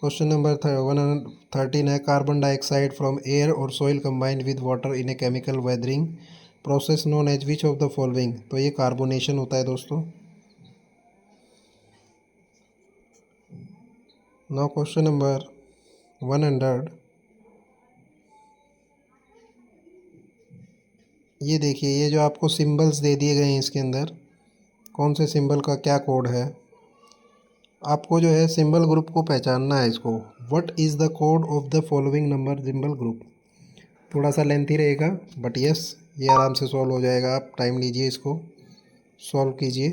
S1: क्वेश्चन नंबर 113 है कार्बन डाइऑक्साइड फ्रॉम एयर और soil combined with water in a chemical weathering process known as which of the following. तो ये कार्बोनेशन होता है दोस्तों। नाउ क्वेश्चन नंबर 100, ये देखिए ये जो आपको सिंबल्स दे दिए गए हैं इसके अंदर कौन से सिंबल का क्या कोड है, आपको जो है सिंबल ग्रुप को पहचानना है इसको। What is the code of the following number symbol group. थोड़ा सा लेंथी रहेगा बट यस ये आराम से सॉल्व हो जाएगा। आप टाइम लीजिए, इसको सॉल्व कीजिए।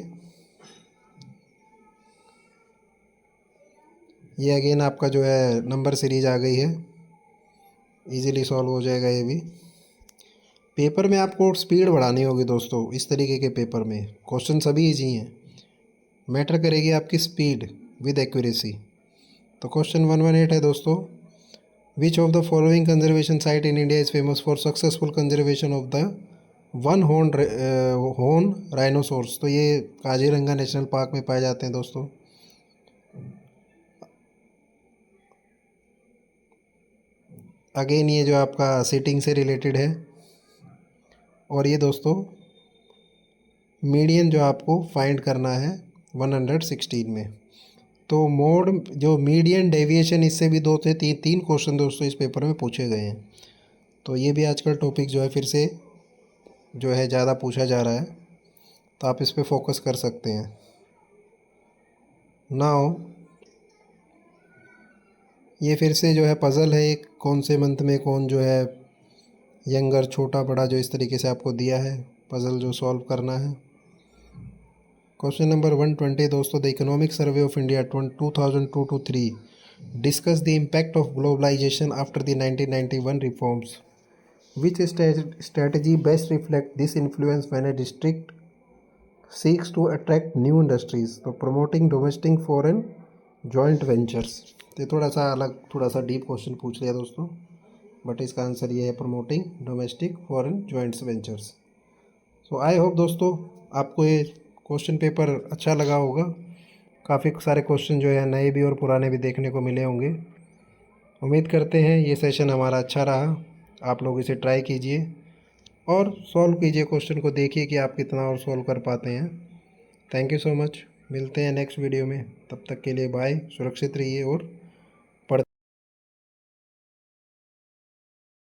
S1: ये अगेन आपका जो है नंबर सीरीज आ गई है, इजीली सॉल्व हो जाएगा ये भी। पेपर में आपको स्पीड बढ़ानी होगी दोस्तों। इस तरीके के पेपर में क्वेश्चन सभी इजी हैं, मैटर करेगी आपकी स्पीड विद एक्यूरेसी। तो क्वेश्चन 118 है दोस्तों, which of the following conservation site in India is famous for successful conservation of the one horn rhinoceros. तो ये काजीरंगा नेशनल पार्क में पाए जाते हैं दोस्तों। अगेन ये जो आपका सीटिंग से रिलेटेड है, और ये दोस्तों मीडियन जो आपको फाइंड करना है 116 में। तो मोड जो मीडियन डेविएशन, इससे भी 2 से 3 क्वेश्चन दोस्तों इस पेपर में पूछे गए हैं। तो ये भी आजकल टॉपिक जो है फिर से जो है ज़्यादा पूछा जा रहा है, तो आप इस पे फोकस कर सकते हैं। नाउ ये फिर से जो है पज़ल है, एक कौन से मंथ में कौन जो है यंगर, छोटा बड़ा, जो इस तरीके से आपको दिया है पज़ल जो सॉल्व करना है। क्वेश्चन नंबर 120 दोस्तों, the economic survey of India 2002-3 discuss the impact of globalisation after the 1991 reforms. Which strategy best reflect this influence when a district seeks to attract new industries. तो promoting domestic foreign joint ventures. तो थोड़ा सा अलग, थोड़ा सा deep question पूछ लिया दोस्तों, बट इसका आंसर ये है promoting domestic foreign joint ventures. So I hope दोस्तों आपको ये क्वेश्चन पेपर अच्छा लगा होगा। काफ़ी सारे क्वेश्चन जो है नए भी और पुराने भी देखने को मिले होंगे। उम्मीद करते हैं ये सेशन हमारा अच्छा रहा। आप लोग इसे ट्राई कीजिए और सॉल्व कीजिए, क्वेश्चन को देखिए कि आप कितना और सॉल्व कर पाते हैं। Thank you so much. मिलते हैं नेक्स्ट वीडियो में, तब तक के लिए बाय, सुरक्षित रहिए और